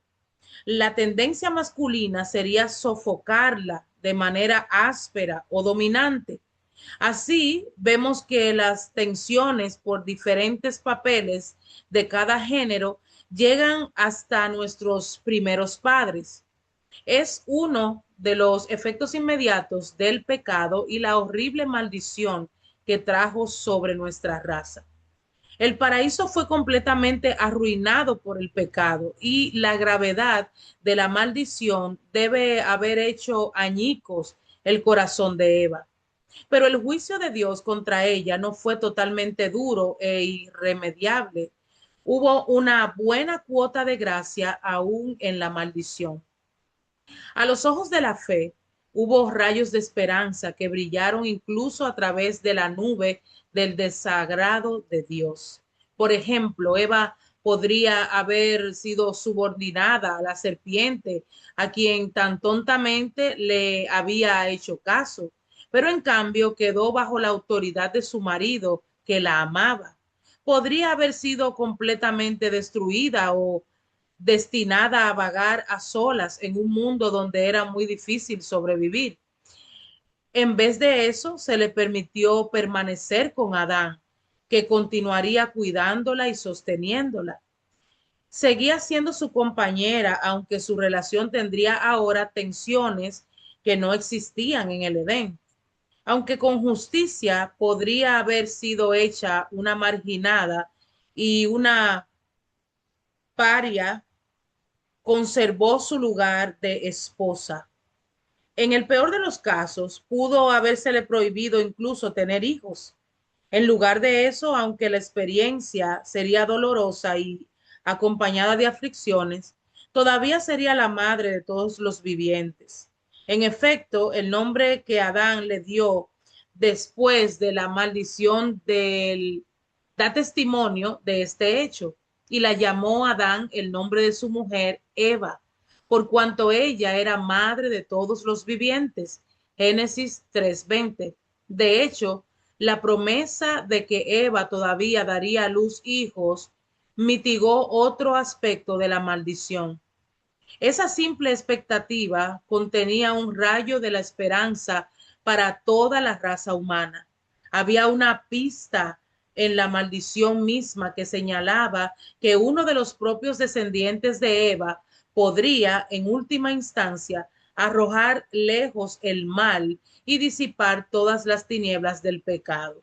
La tendencia masculina sería sofocarla de manera áspera o dominante. Así vemos que las tensiones por diferentes papeles de cada género llegan hasta nuestros primeros padres. Es uno de los efectos inmediatos del pecado y la horrible maldición que trajo sobre nuestra raza. El paraíso fue completamente arruinado por el pecado y la gravedad de la maldición debe haber hecho añicos el corazón de Eva. Pero el juicio de Dios contra ella no fue totalmente duro e irremediable. Hubo una buena cuota de gracia aún en la maldición. A los ojos de la fe, hubo rayos de esperanza que brillaron incluso a través de la nube del desagrado de Dios. Por ejemplo, Eva podría haber sido subordinada a la serpiente, a quien tan tontamente le había hecho caso, pero en cambio quedó bajo la autoridad de su marido, que la amaba. Podría haber sido completamente destruida o destinada a vagar a solas en un mundo donde era muy difícil sobrevivir. En vez de eso, se le permitió permanecer con Adán, que continuaría cuidándola y sosteniéndola. Seguía siendo su compañera, aunque su relación tendría ahora tensiones que no existían en el Edén. Aunque con justicia podría haber sido hecha una marginada y una paria, conservó su lugar de esposa. En el peor de los casos, pudo habérsele prohibido incluso tener hijos. En lugar de eso, aunque la experiencia sería dolorosa y acompañada de aflicciones, todavía sería la madre de todos los vivientes. En efecto, el nombre que Adán le dio después de la maldición da testimonio de este hecho y la llamó Adán el nombre de su mujer Eva, por cuanto ella era madre de todos los vivientes. Génesis 3:20. De hecho, la promesa de que Eva todavía daría a luz hijos mitigó otro aspecto de la maldición. Esa simple expectativa contenía un rayo de la esperanza para toda la raza humana. Había una pista en la maldición misma que señalaba que uno de los propios descendientes de Eva podría, en última instancia, arrojar lejos el mal y disipar todas las tinieblas del pecado.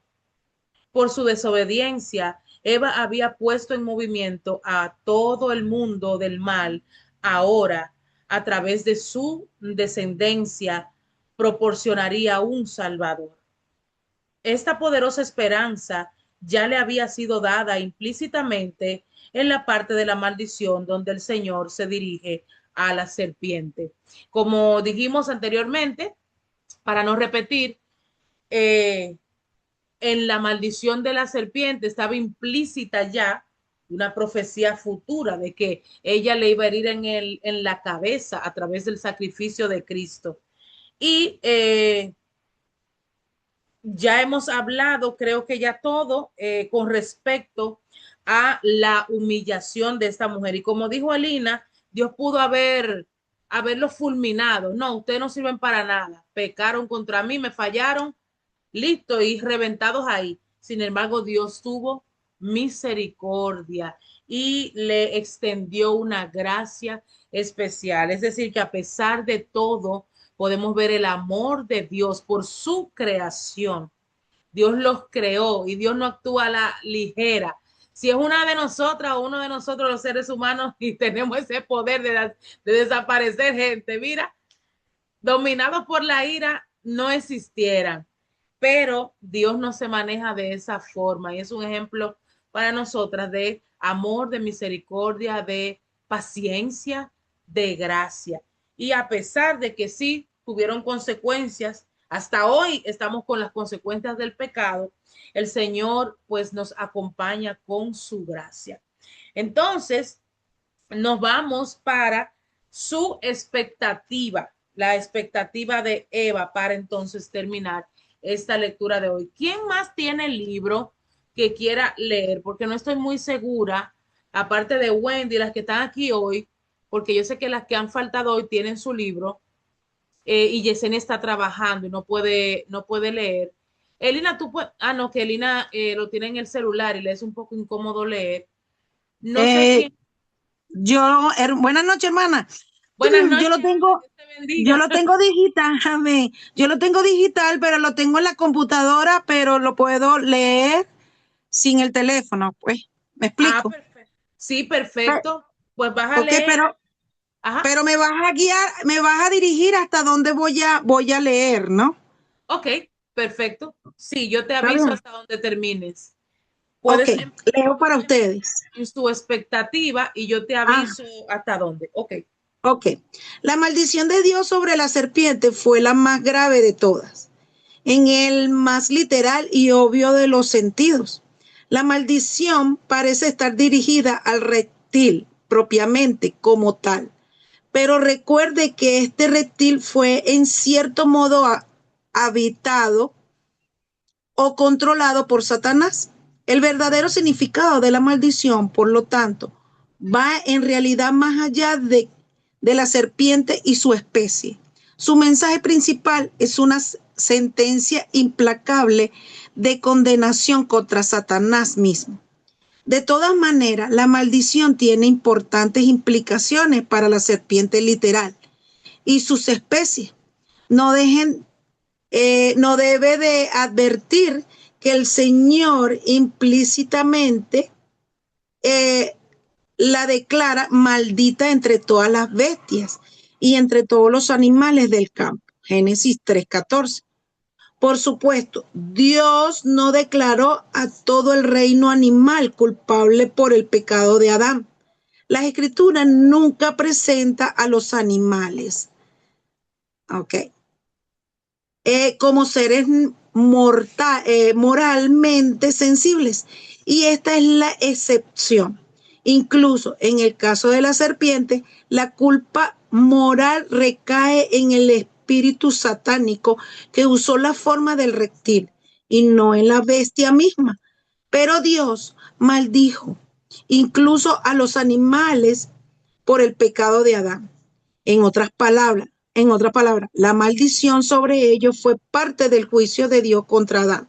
Por su desobediencia, Eva había puesto en movimiento a todo el mundo del mal. Ahora, a través de su descendencia, proporcionaría un Salvador. Esta poderosa esperanza ya le había sido dada implícitamente en la parte de la maldición donde el Señor se dirige a la serpiente. Como dijimos anteriormente, para no repetir, en la maldición de la serpiente estaba implícita ya una profecía futura de que ella le iba a herir en la cabeza a través del sacrificio de Cristo. Y ya hemos hablado, creo que ya todo, con respecto a la humillación de esta mujer. Y como dijo Alina, Dios pudo haberlo fulminado. No, ustedes no sirven para nada. Pecaron contra mí, me fallaron, listo, y reventados ahí. Sin embargo, Dios tuvo misericordia y le extendió una gracia especial. Es decir, que a pesar de todo, podemos ver el amor de Dios por su creación. Dios los creó y Dios no actúa a la ligera. Si es una de nosotras o uno de nosotros los seres humanos y tenemos ese poder de desaparecer gente, mira, dominados por la ira, no existieran. Pero Dios no se maneja de esa forma y es un ejemplo para nosotras de amor, de misericordia, de paciencia, de gracia. Y a pesar de que sí tuvieron consecuencias, hasta hoy estamos con las consecuencias del pecado, el Señor pues nos acompaña con su gracia. Entonces, nos vamos para su expectativa, la expectativa de Eva para entonces terminar esta lectura de hoy. ¿Quién más tiene el libro que quiera leer? Porque no estoy muy segura, aparte de Wendy, las que están aquí hoy, porque yo sé que las que han faltado hoy tienen su libro y Yesenia está trabajando y no puede leer. Elina, tú puedes, no, que Elina lo tiene en el celular y le es un poco incómodo leer. No sé Eh, quién. Buenas noches, hermana. Buenas Yo noches, lo tengo, Dios te yo bendiga. lo tengo digital, amén. Yo lo tengo digital, pero lo tengo en la computadora, pero lo puedo leer sin el teléfono, pues. ¿Me explico? Perfecto. Sí, Pe- perfecto. Pues vas a Ok, leer. Ajá. pero me vas a guiar, me vas a dirigir hasta dónde voy a leer, ¿no? Ok, perfecto. Sí, yo te ¿Está aviso bien? hasta donde termines. Ok, Puedes leo para ustedes. en su expectativa y yo te Ah, aviso hasta dónde. Ok. ok. La maldición de Dios sobre la serpiente fue la más grave de todas, en el más literal y obvio de los sentidos. La maldición parece estar dirigida al reptil propiamente como tal, pero recuerde que este reptil fue en cierto modo habitado o controlado por Satanás. El verdadero significado de la maldición, por lo tanto, va en realidad más allá de la serpiente y su especie. Su mensaje principal es una sentencia implacable de condenación contra Satanás mismo. De todas maneras, la maldición tiene importantes implicaciones para la serpiente literal y sus especies. No dejen no debe de advertir que el Señor implícitamente eh, la declara maldita entre todas las bestias y entre todos los animales del campo. Génesis 3:14. Por supuesto, Dios no declaró a todo el reino animal culpable por el pecado de Adán. Las escrituras nunca presenta a los animales, ¿ok? Como seres moralmente sensibles. Y esta es la excepción. Incluso en el caso de la serpiente, la culpa moral recae en el espíritu satánico que usó la forma del reptil y no en la bestia misma. Pero Dios maldijo incluso a los animales por el pecado de Adán. En otras palabras, la maldición sobre ellos fue parte del juicio de Dios contra Adán.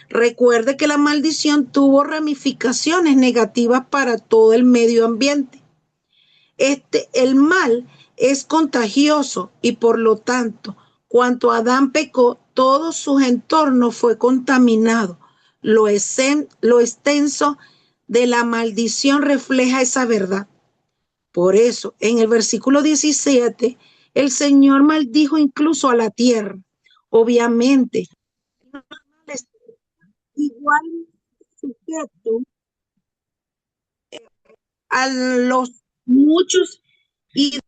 Recuerde que la maldición tuvo ramificaciones negativas para todo el medio ambiente. El mal es contagioso y por lo tanto, cuando Adán pecó, todo su entorno fue contaminado. Lo extenso de la maldición refleja esa verdad. Por eso, en el versículo 17, el Señor maldijo incluso a la tierra. Obviamente, igual sujeto a los muchos y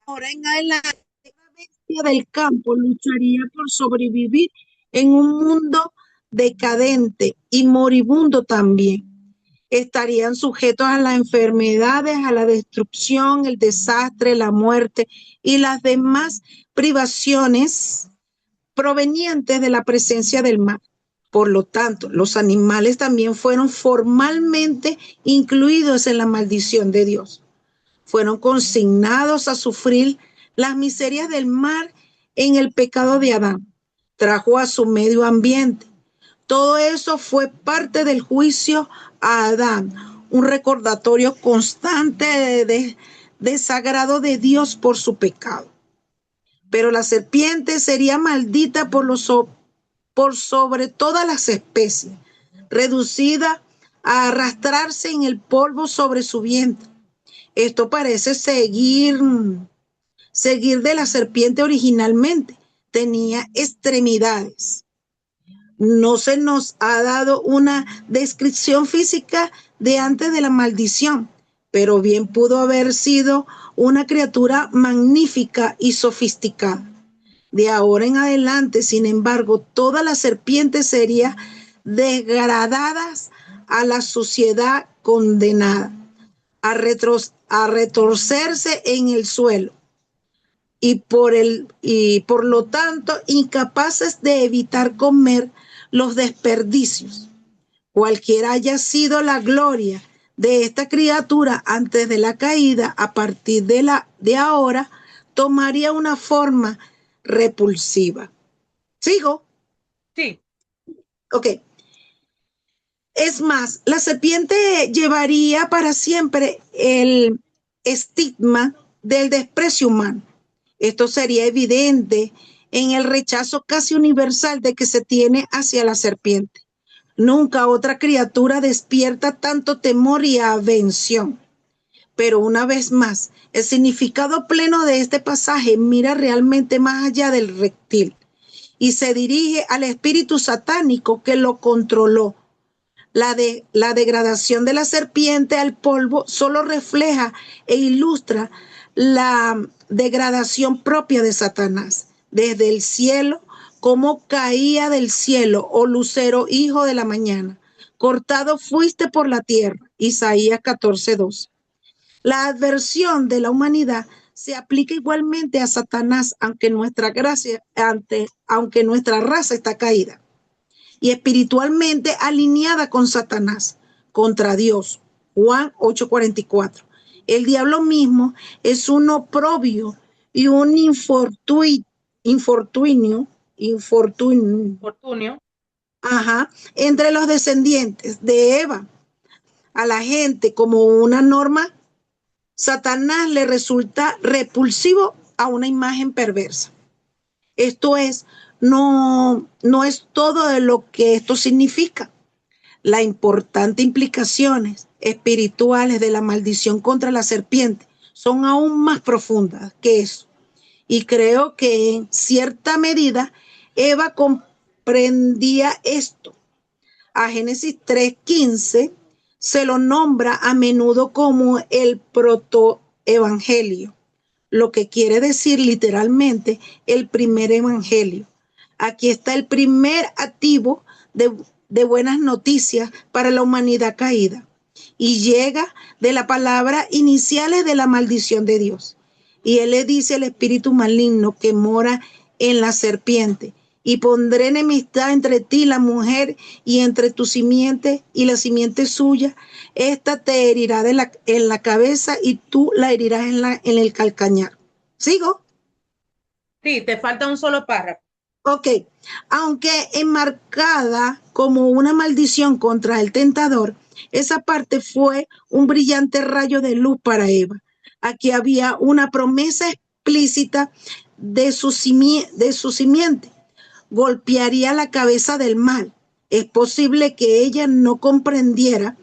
ahora en adelante, la bestia del campo lucharía por sobrevivir en un mundo decadente y moribundo también. Estarían sujetos a las enfermedades, a la destrucción, el desastre, la muerte y las demás privaciones provenientes de la presencia del mal. Por lo tanto, los animales también fueron formalmente incluidos en la maldición de Dios. Fueron consignados a sufrir las miserias del mar en el pecado de Adán. Trajo a su medio ambiente. Todo eso fue parte del juicio a Adán, un recordatorio constante de desagrado de Dios por su pecado. Pero la serpiente sería maldita por sobre todas las especies, reducida a arrastrarse en el polvo sobre su vientre. Esto parece seguir de la serpiente originalmente. Tenía extremidades. No se nos ha dado una descripción física de antes de la maldición, pero bien pudo haber sido una criatura magnífica y sofisticada. De ahora en adelante, sin embargo, todas las serpientes serían degradadas a la suciedad condenada, a retorcerse en el suelo y por lo tanto incapaces de evitar comer los desperdicios. Cualquiera haya sido la gloria de esta criatura antes de la caída, a partir de ahora tomaría una forma repulsiva. ¿Sigo? Sí. Ok. Es más, la serpiente llevaría para siempre el estigma del desprecio humano. Esto sería evidente en el rechazo casi universal de que se tiene hacia la serpiente. Nunca otra criatura despierta tanto temor y aversión. Pero una vez más, el significado pleno de este pasaje mira realmente más allá del reptil y se dirige al espíritu satánico que lo controló. La degradación de la serpiente al polvo solo refleja e ilustra la degradación propia de Satanás. Desde el cielo, como caía del cielo, oh lucero, hijo de la mañana. Cortado fuiste por la tierra. Isaías 14:2. La adversión de la humanidad se aplica igualmente a Satanás, aunque nuestra raza está caída y espiritualmente alineada con Satanás, contra Dios. Juan 8:44. El diablo mismo es un oprobio y un infortunio entre los descendientes de Eva. A la gente como una norma, Satanás le resulta repulsivo a una imagen perversa. Esto es, no es todo de lo que esto significa. Las importantes implicaciones espirituales de la maldición contra la serpiente son aún más profundas que eso. Y creo que en cierta medida Eva comprendía esto. A Génesis 3:15 se lo nombra a menudo como el protoevangelio, lo que quiere decir literalmente el primer evangelio. Aquí está el primer activo de buenas noticias para la humanidad caída y llega de la palabra iniciales de la maldición de Dios. Y él le dice al espíritu maligno que mora en la serpiente: y pondré enemistad entre ti, la mujer, y entre tu simiente y la simiente suya. Esta te herirá en la cabeza y tú la herirás en el calcañar. ¿Sigo? Sí, te falta un solo párrafo. Ok. Aunque enmarcada como una maldición contra el tentador, esa parte fue un brillante rayo de luz para Eva. Aquí había una promesa explícita de su simiente. Golpearía la cabeza del mal. Es posible que ella no comprendiera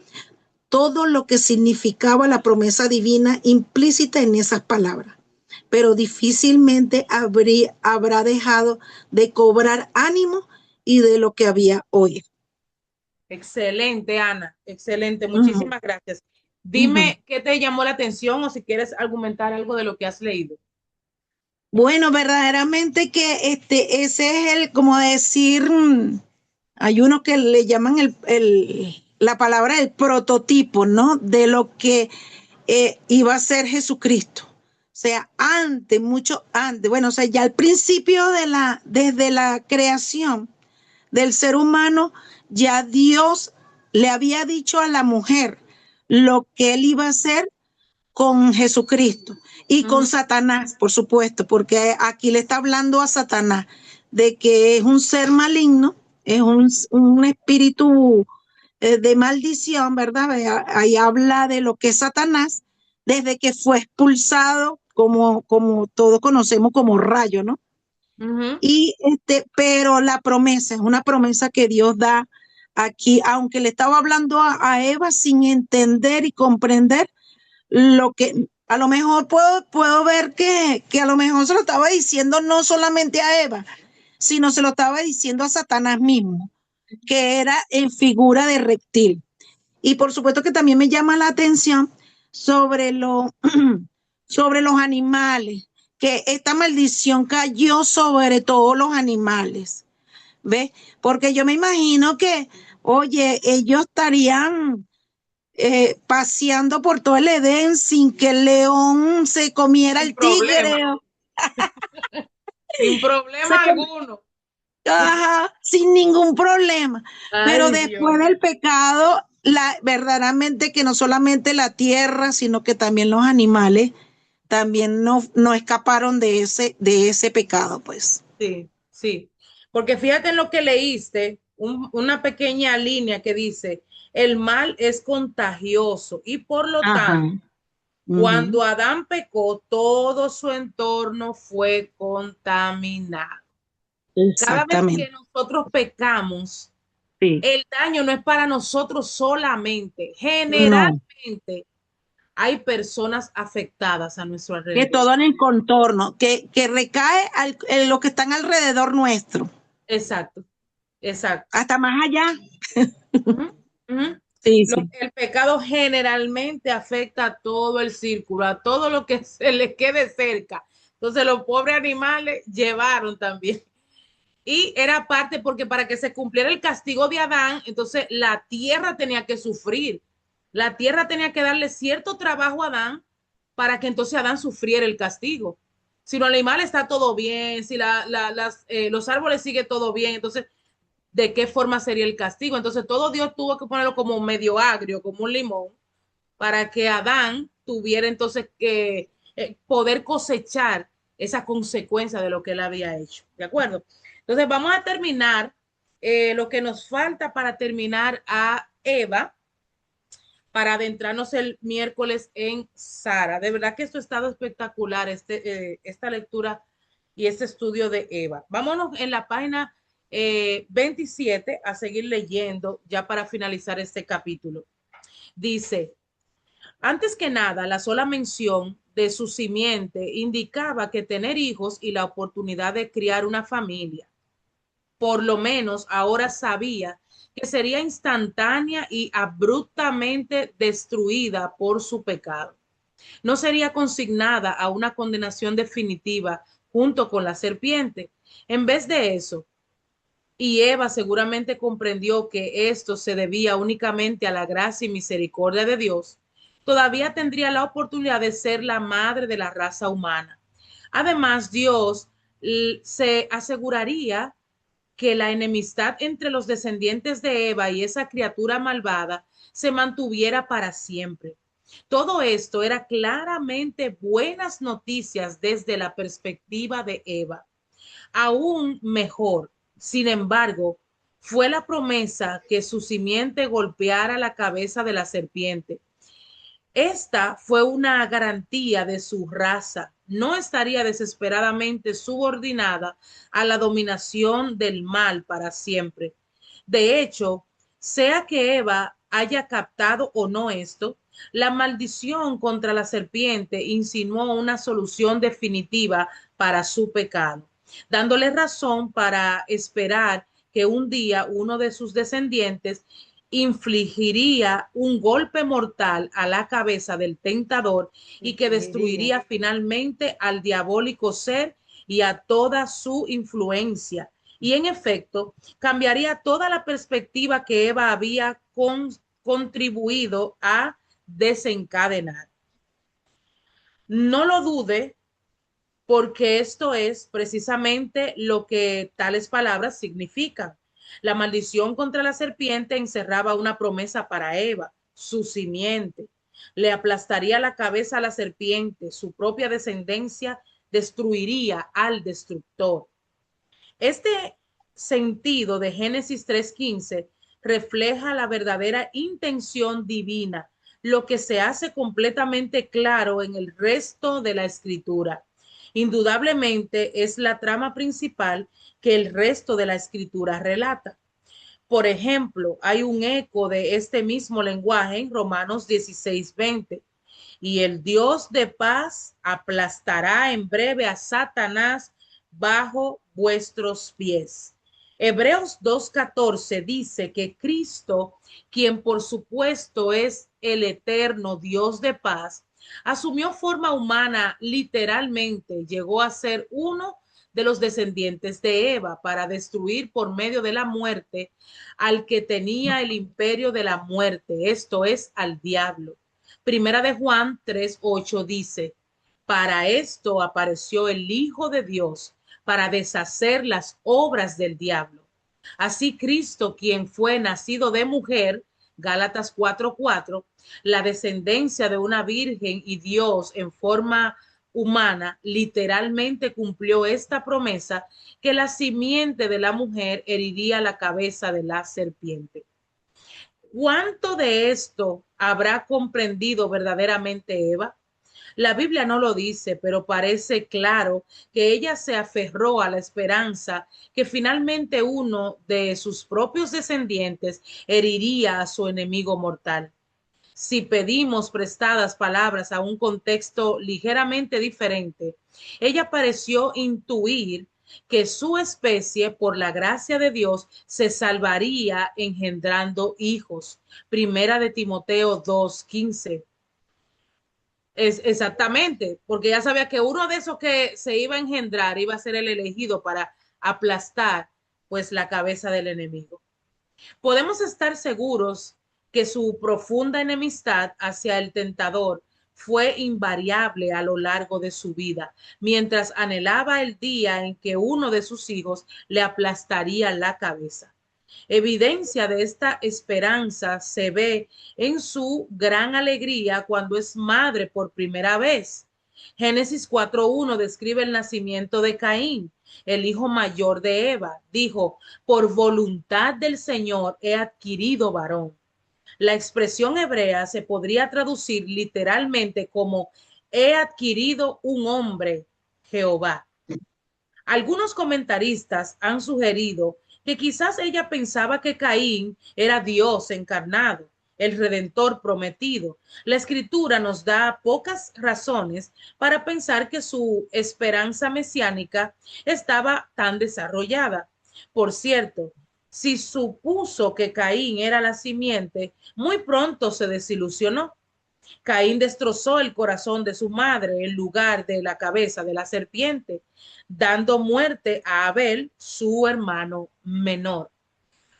todo lo que significaba la promesa divina implícita en esas palabras, pero difícilmente habrá dejado de cobrar ánimo y de lo que había oído. Excelente, Ana, excelente, muchísimas gracias. Dime qué te llamó la atención o si quieres argumentar algo de lo que has leído. Bueno, verdaderamente que ese es como decir, hay uno que le llaman la palabra el prototipo, ¿no? De lo que iba a ser Jesucristo. O sea, mucho antes, bueno, o sea, ya al principio desde la creación del ser humano, ya Dios le había dicho a la mujer lo que él iba a hacer con Jesucristo y con Satanás, por supuesto, porque aquí le está hablando a Satanás de que es un ser maligno, es un espíritu de maldición, ¿verdad? Ahí habla de lo que es Satanás desde que fue expulsado, como todos conocemos como rayo, ¿no? Y pero la promesa es una promesa que Dios da aquí, aunque le estaba hablando a Eva sin entender y comprender lo que a lo mejor puedo ver que a lo mejor se lo estaba diciendo no solamente a Eva, sino se lo estaba diciendo a Satanás mismo, que era en figura de reptil. Y por supuesto que también me llama la atención sobre, sobre los animales, que esta maldición cayó sobre todos los animales, ¿ves? Porque yo me imagino que, oye, ellos estarían paseando por todo el Edén sin que el león se comiera Sin el tigre. problema, sin O sea problema que, alguno. ajá, sin ningún problema. Pero Ay, después Dios. del pecado, verdaderamente que no solamente la tierra, sino que también los animales también no escaparon de ese pecado, pues. Sí, sí. Porque fíjate en lo que leíste, una pequeña línea que dice, el mal es contagioso y por lo Ajá. tanto, Ujú. cuando Adán pecó, todo su entorno fue contaminado. Cada vez que Exactamente. nosotros pecamos, Sí. el daño no es para nosotros solamente. No. Generalmente hay personas afectadas a nuestro Que alrededor. todo en el contorno, que recae en los que están alrededor nuestro, Exacto, exacto. hasta más allá. Ujú, ujú. Sí, sí. El pecado generalmente afecta a todo el círculo, a todo lo que se le quede cerca. Entonces los pobres animales llevaron también. Y era parte porque para que se cumpliera el castigo de Adán, entonces la tierra tenía que sufrir. La tierra tenía que darle cierto trabajo a Adán para que entonces Adán sufriera el castigo. Si los animales está todo bien, si los árboles sigue todo bien, entonces de qué forma sería el castigo. Entonces todo Dios tuvo que ponerlo como medio agrio, como un limón, para que Adán tuviera entonces que poder cosechar esa consecuencia de lo que él había hecho. ¿De acuerdo? Entonces vamos a terminar lo que nos falta para terminar a Eva, para adentrarnos el miércoles en Sara. De verdad que esto ha estado espectacular, esta lectura y este estudio de Eva. Vámonos en la página 27 a seguir leyendo ya para finalizar este capítulo. Dice, antes que nada, la sola mención de su simiente indicaba que tener hijos y la oportunidad de criar una familia, por lo menos ahora sabía que sería instantánea y abruptamente destruida por su pecado. No sería consignada a una condenación definitiva junto con la serpiente. En vez de eso, y Eva seguramente comprendió que esto se debía únicamente a la gracia y misericordia de Dios, todavía tendría la oportunidad de ser la madre de la raza humana. Además, Dios se aseguraría que la enemistad entre los descendientes de Eva y esa criatura malvada se mantuviera para siempre. Todo esto era claramente buenas noticias desde la perspectiva de Eva. Aún mejor, sin embargo, fue la promesa que su simiente golpeara la cabeza de la serpiente. Esta fue una garantía de su raza. No estaría desesperadamente subordinada a la dominación del mal para siempre. De hecho, sea que Eva haya captado o no esto, la maldición contra la serpiente insinuó una solución definitiva para su pecado, dándole razón para esperar que un día uno de sus descendientes infligiría un golpe mortal a la cabeza del tentador y que destruiría finalmente al diabólico ser y a toda su influencia. Y en efecto, cambiaría toda la perspectiva que Eva había contribuido a desencadenar. No lo dude, porque esto es precisamente lo que tales palabras significan. La maldición contra la serpiente encerraba una promesa para Eva, su simiente. Le aplastaría la cabeza a la serpiente, su propia descendencia destruiría al destructor. Este sentido de Génesis 3:15 refleja la verdadera intención divina, lo que se hace completamente claro en el resto de la escritura. Indudablemente es la trama principal que el resto de la escritura relata. Por ejemplo, hay un eco de este mismo lenguaje en Romanos 16:20. Y el Dios de paz aplastará en breve a Satanás bajo vuestros pies. Hebreos 2:14 dice que Cristo, quien por supuesto es el eterno Dios de paz, asumió forma humana literalmente, llegó a ser uno de los descendientes de Eva para destruir por medio de la muerte al que tenía el imperio de la muerte, esto es, al diablo. Primera de Juan 3:8 dice, para esto apareció el Hijo de Dios, para deshacer las obras del diablo. Así Cristo, quien fue nacido de mujer, Gálatas 4:4, la descendencia de una virgen y Dios en forma humana, literalmente cumplió esta promesa que la simiente de la mujer heriría la cabeza de la serpiente. ¿Cuánto de esto habrá comprendido verdaderamente Eva? La Biblia no lo dice, pero parece claro que ella se aferró a la esperanza que finalmente uno de sus propios descendientes heriría a su enemigo mortal. Si pedimos prestadas palabras a un contexto ligeramente diferente, ella pareció intuir que su especie, por la gracia de Dios, se salvaría engendrando hijos. Primera de Timoteo 2:15. Es exactamente, porque ya sabía que uno de esos que se iba a engendrar iba a ser el elegido para aplastar pues la cabeza del enemigo. Podemos estar seguros que su profunda enemistad hacia el tentador fue invariable a lo largo de su vida, mientras anhelaba el día en que uno de sus hijos le aplastaría la cabeza. Evidencia de esta esperanza se ve en su gran alegría cuando es madre por primera vez. Génesis 4:1 describe el nacimiento de Caín, el hijo mayor de Eva. Dijo, por voluntad del Señor he adquirido varón. La expresión hebrea se podría traducir literalmente como he adquirido un hombre, Jehová. Algunos comentaristas han sugerido que quizás ella pensaba que Caín era Dios encarnado, el redentor prometido. La escritura nos da pocas razones para pensar que su esperanza mesiánica estaba tan desarrollada. Por cierto, si supuso que Caín era la simiente, muy pronto se desilusionó. Caín destrozó el corazón de su madre en lugar de la cabeza de la serpiente, dando muerte a Abel, su hermano menor.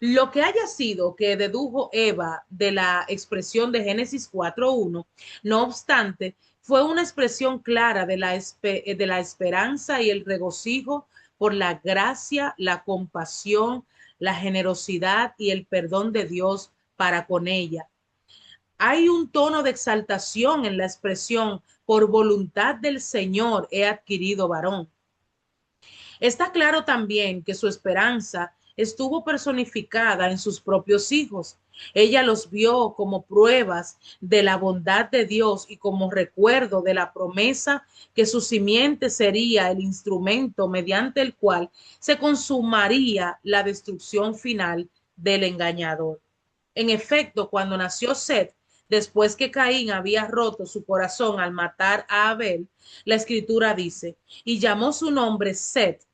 Lo que haya sido que dedujo Eva de la expresión de Génesis 4:1, no obstante, fue una expresión clara de la esperanza y el regocijo por la gracia, la compasión, la generosidad y el perdón de Dios para con ella. Hay un tono de exaltación en la expresión, por voluntad del Señor he adquirido varón. Está claro también que su esperanza estuvo personificada en sus propios hijos. Ella los vio como pruebas de la bondad de Dios y como recuerdo de la promesa que su simiente sería el instrumento mediante el cual se consumaría la destrucción final del engañador. En efecto, cuando nació Set, después que Caín había roto su corazón al matar a Abel, la escritura dice, y llamó su nombre Set,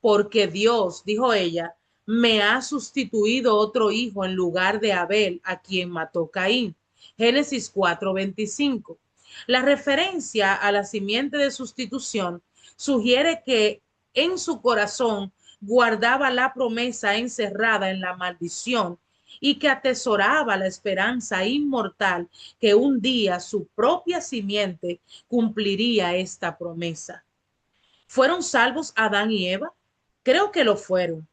porque Dios, dijo ella, me ha sustituido otro hijo en lugar de Abel, a quien mató Caín. Génesis 4:25. La referencia a la simiente de sustitución sugiere que en su corazón guardaba la promesa encerrada en la maldición y que atesoraba la esperanza inmortal que un día su propia simiente cumpliría esta promesa. ¿Fueron salvos Adán y Eva? Creo que lo fueron.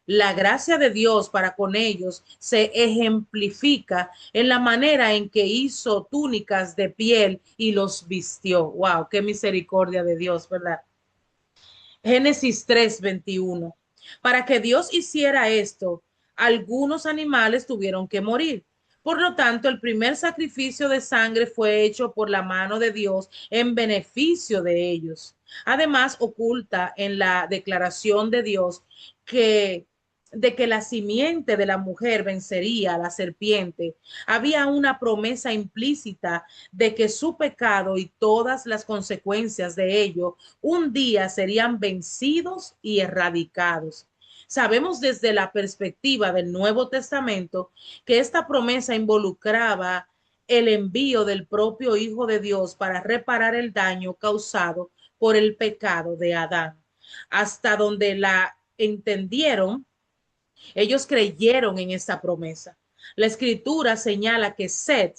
La gracia de Dios para con ellos se ejemplifica en la manera en que hizo túnicas de piel y los vistió. ¡Wow! ¡Qué misericordia de Dios!, ¿verdad? Génesis 3:21. Para que Dios hiciera esto, algunos animales tuvieron que morir. Por lo tanto, el primer sacrificio de sangre fue hecho por la mano de Dios en beneficio de ellos. Además, oculta en la declaración de Dios de que la simiente de la mujer vencería a la serpiente, había una promesa implícita de que su pecado y todas las consecuencias de ello un día serían vencidos y erradicados. Sabemos desde la perspectiva del Nuevo Testamento que esta promesa involucraba el envío del propio Hijo de Dios para reparar el daño causado por el pecado de Adán. Hasta donde la entendieron, ellos creyeron en esta promesa. La escritura señala que Set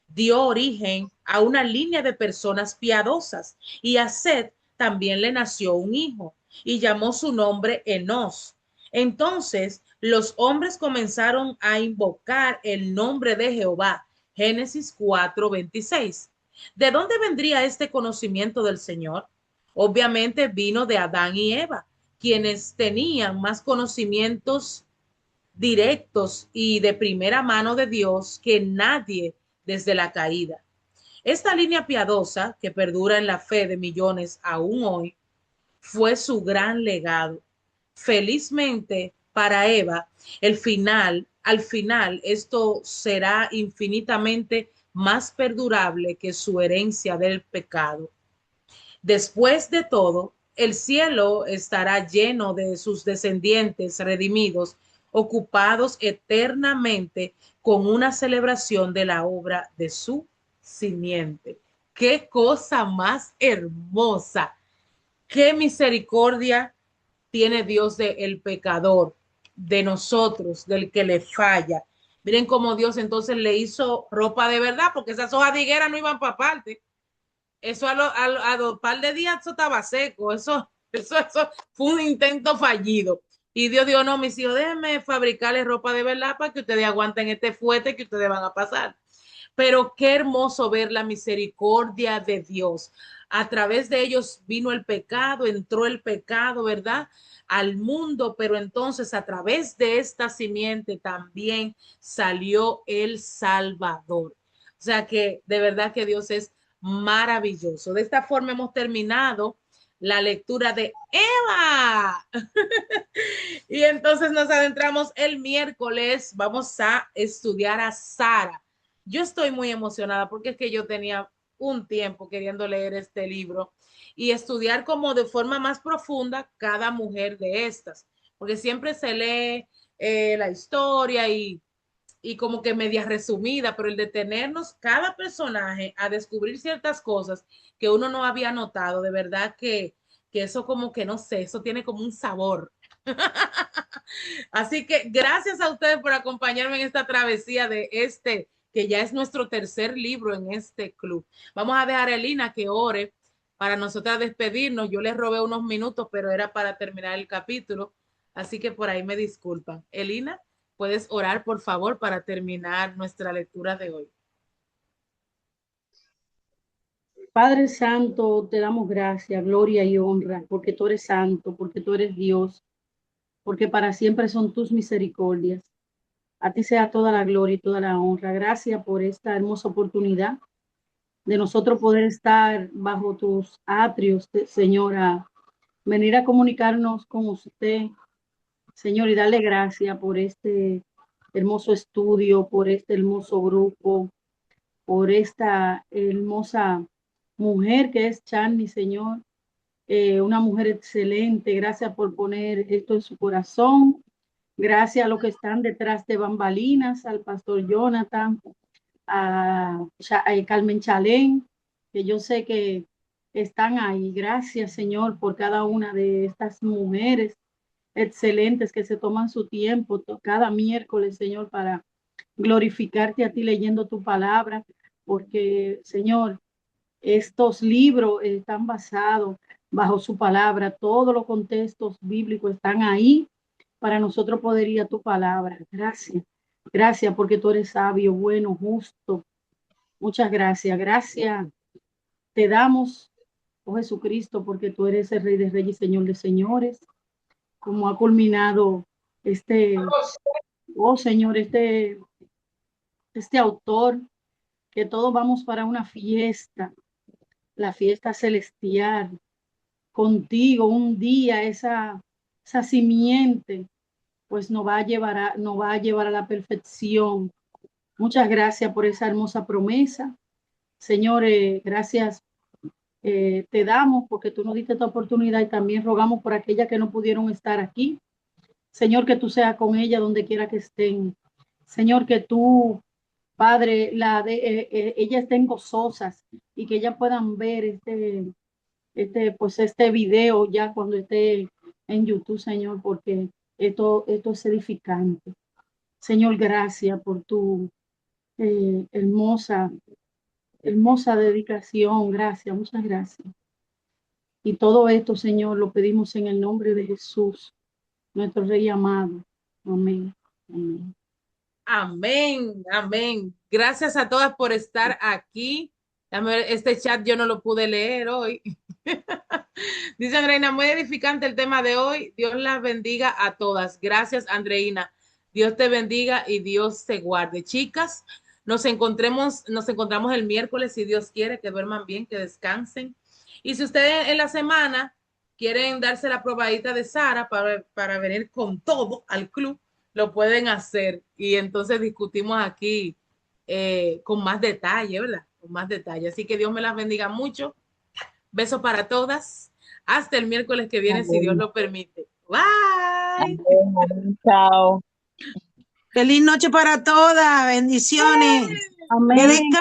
dio origen a una línea de personas piadosas y a Set también le nació un hijo y llamó su nombre Enos. Entonces los hombres comenzaron a invocar el nombre de Jehová. Génesis 4:26. ¿De dónde vendría este conocimiento del Señor? Obviamente vino de Adán y Eva, quienes tenían más conocimientos directos y de primera mano de Dios que nadie desde la caída. Esta línea piadosa, que perdura en la fe de millones aún hoy, fue su gran legado. Felizmente para Eva, al final, esto será infinitamente más perdurable que su herencia del pecado. Después de todo, el cielo estará lleno de sus descendientes redimidos, ocupados eternamente con una celebración de la obra de su simiente. Qué cosa más hermosa, qué misericordia tiene Dios del pecador, de nosotros, del que le falla. Miren cómo Dios entonces le hizo ropa de verdad, porque esas hojas de higuera no iban para parte. Eso a los par de días eso estaba seco. Eso fue un intento fallido. Y Dios dijo, no, mis hijos, déjenme fabricarles ropa de verdad para que ustedes aguanten este fuerte que ustedes van a pasar. Pero qué hermoso ver la misericordia de Dios. A través de ellos vino el pecado, entró el pecado, ¿verdad? Al mundo, pero entonces a través de esta simiente también salió el Salvador. O sea que de verdad que Dios es maravilloso. De esta forma hemos terminado la lectura de Eva. Y entonces nos adentramos el miércoles. Vamos a estudiar a Sara. Yo estoy muy emocionada porque es que yo tenía un tiempo queriendo leer este libro y estudiar como de forma más profunda cada mujer de estas, porque siempre se lee la historia y como que media resumida, pero el detenernos cada personaje a descubrir ciertas cosas que uno no había notado, de verdad que eso como que no sé, eso tiene como un sabor. Así que gracias a ustedes por acompañarme en esta travesía de este, que ya es nuestro tercer libro en este club. Vamos a dejar a Elina que ore para nosotras despedirnos. Yo les robé unos minutos, pero era para terminar el capítulo. Así que por ahí me disculpan. Elina, puedes orar, por favor, para terminar nuestra lectura de hoy. Padre Santo, te damos gracias, gloria y honra, porque tú eres santo, porque tú eres Dios, porque para siempre son tus misericordias. A ti sea toda la gloria y toda la honra. Gracias por esta hermosa oportunidad de nosotros poder estar bajo tus atrios, Señora, venir a comunicarnos con usted, Señor, y darle gracias por este hermoso estudio, por este hermoso grupo, por esta hermosa mujer que es Charny, Señor, una mujer excelente. Gracias por poner esto en su corazón. Gracias a los que están detrás de bambalinas, al pastor Jonathan, a Carmen Chalén, que yo sé que están ahí. Gracias, Señor, por cada una de estas mujeres excelentes que se toman su tiempo cada miércoles, Señor, para glorificarte a ti leyendo tu palabra, porque, Señor, estos libros están basados bajo su palabra, todos los contextos bíblicos están ahí para nosotros poder ir a tu palabra. Gracias, gracias porque tú eres sabio, bueno, justo. Muchas gracias, gracias. Te damos, oh Jesucristo, porque tú eres el Rey de Reyes y Señor de Señores. Como ha culminado oh Señor, este autor, que todos vamos para una fiesta, la fiesta celestial, contigo un día, esa simiente, pues nos va a llevar a la perfección. Muchas gracias por esa hermosa promesa. Señores, gracias te damos porque tú nos diste esta oportunidad y también rogamos por aquellas que no pudieron estar aquí. Señor, que tú seas con ella donde quiera que estén. Señor, que tú, Padre, ellas estén gozosas y que ellas puedan ver este video ya cuando esté en YouTube, Señor, porque esto es edificante. Señor, gracias por tu hermosa dedicación. Gracias, muchas gracias. Y todo esto, Señor, lo pedimos en el nombre de Jesús, nuestro Rey amado. Amén. Amén. Amén, amén. Gracias a todas por estar aquí. Este chat yo no lo pude leer hoy. Dice Andreina, muy edificante el tema de hoy. Dios las bendiga a todas. Gracias, Andreina. Dios te bendiga y Dios te guarde. Chicas, nos encontramos el miércoles, si Dios quiere, que duerman bien, que descansen. Y si ustedes en la semana quieren darse la probadita de Sara para venir con todo al club, lo pueden hacer. Y entonces discutimos aquí con más detalle, ¿verdad? Con más detalle. Así que Dios me las bendiga mucho. Beso para todas. Hasta el miércoles que viene, si Dios lo permite. Bye. Amén. Chao. Feliz noche para todas. Bendiciones. Amén. Que descansen.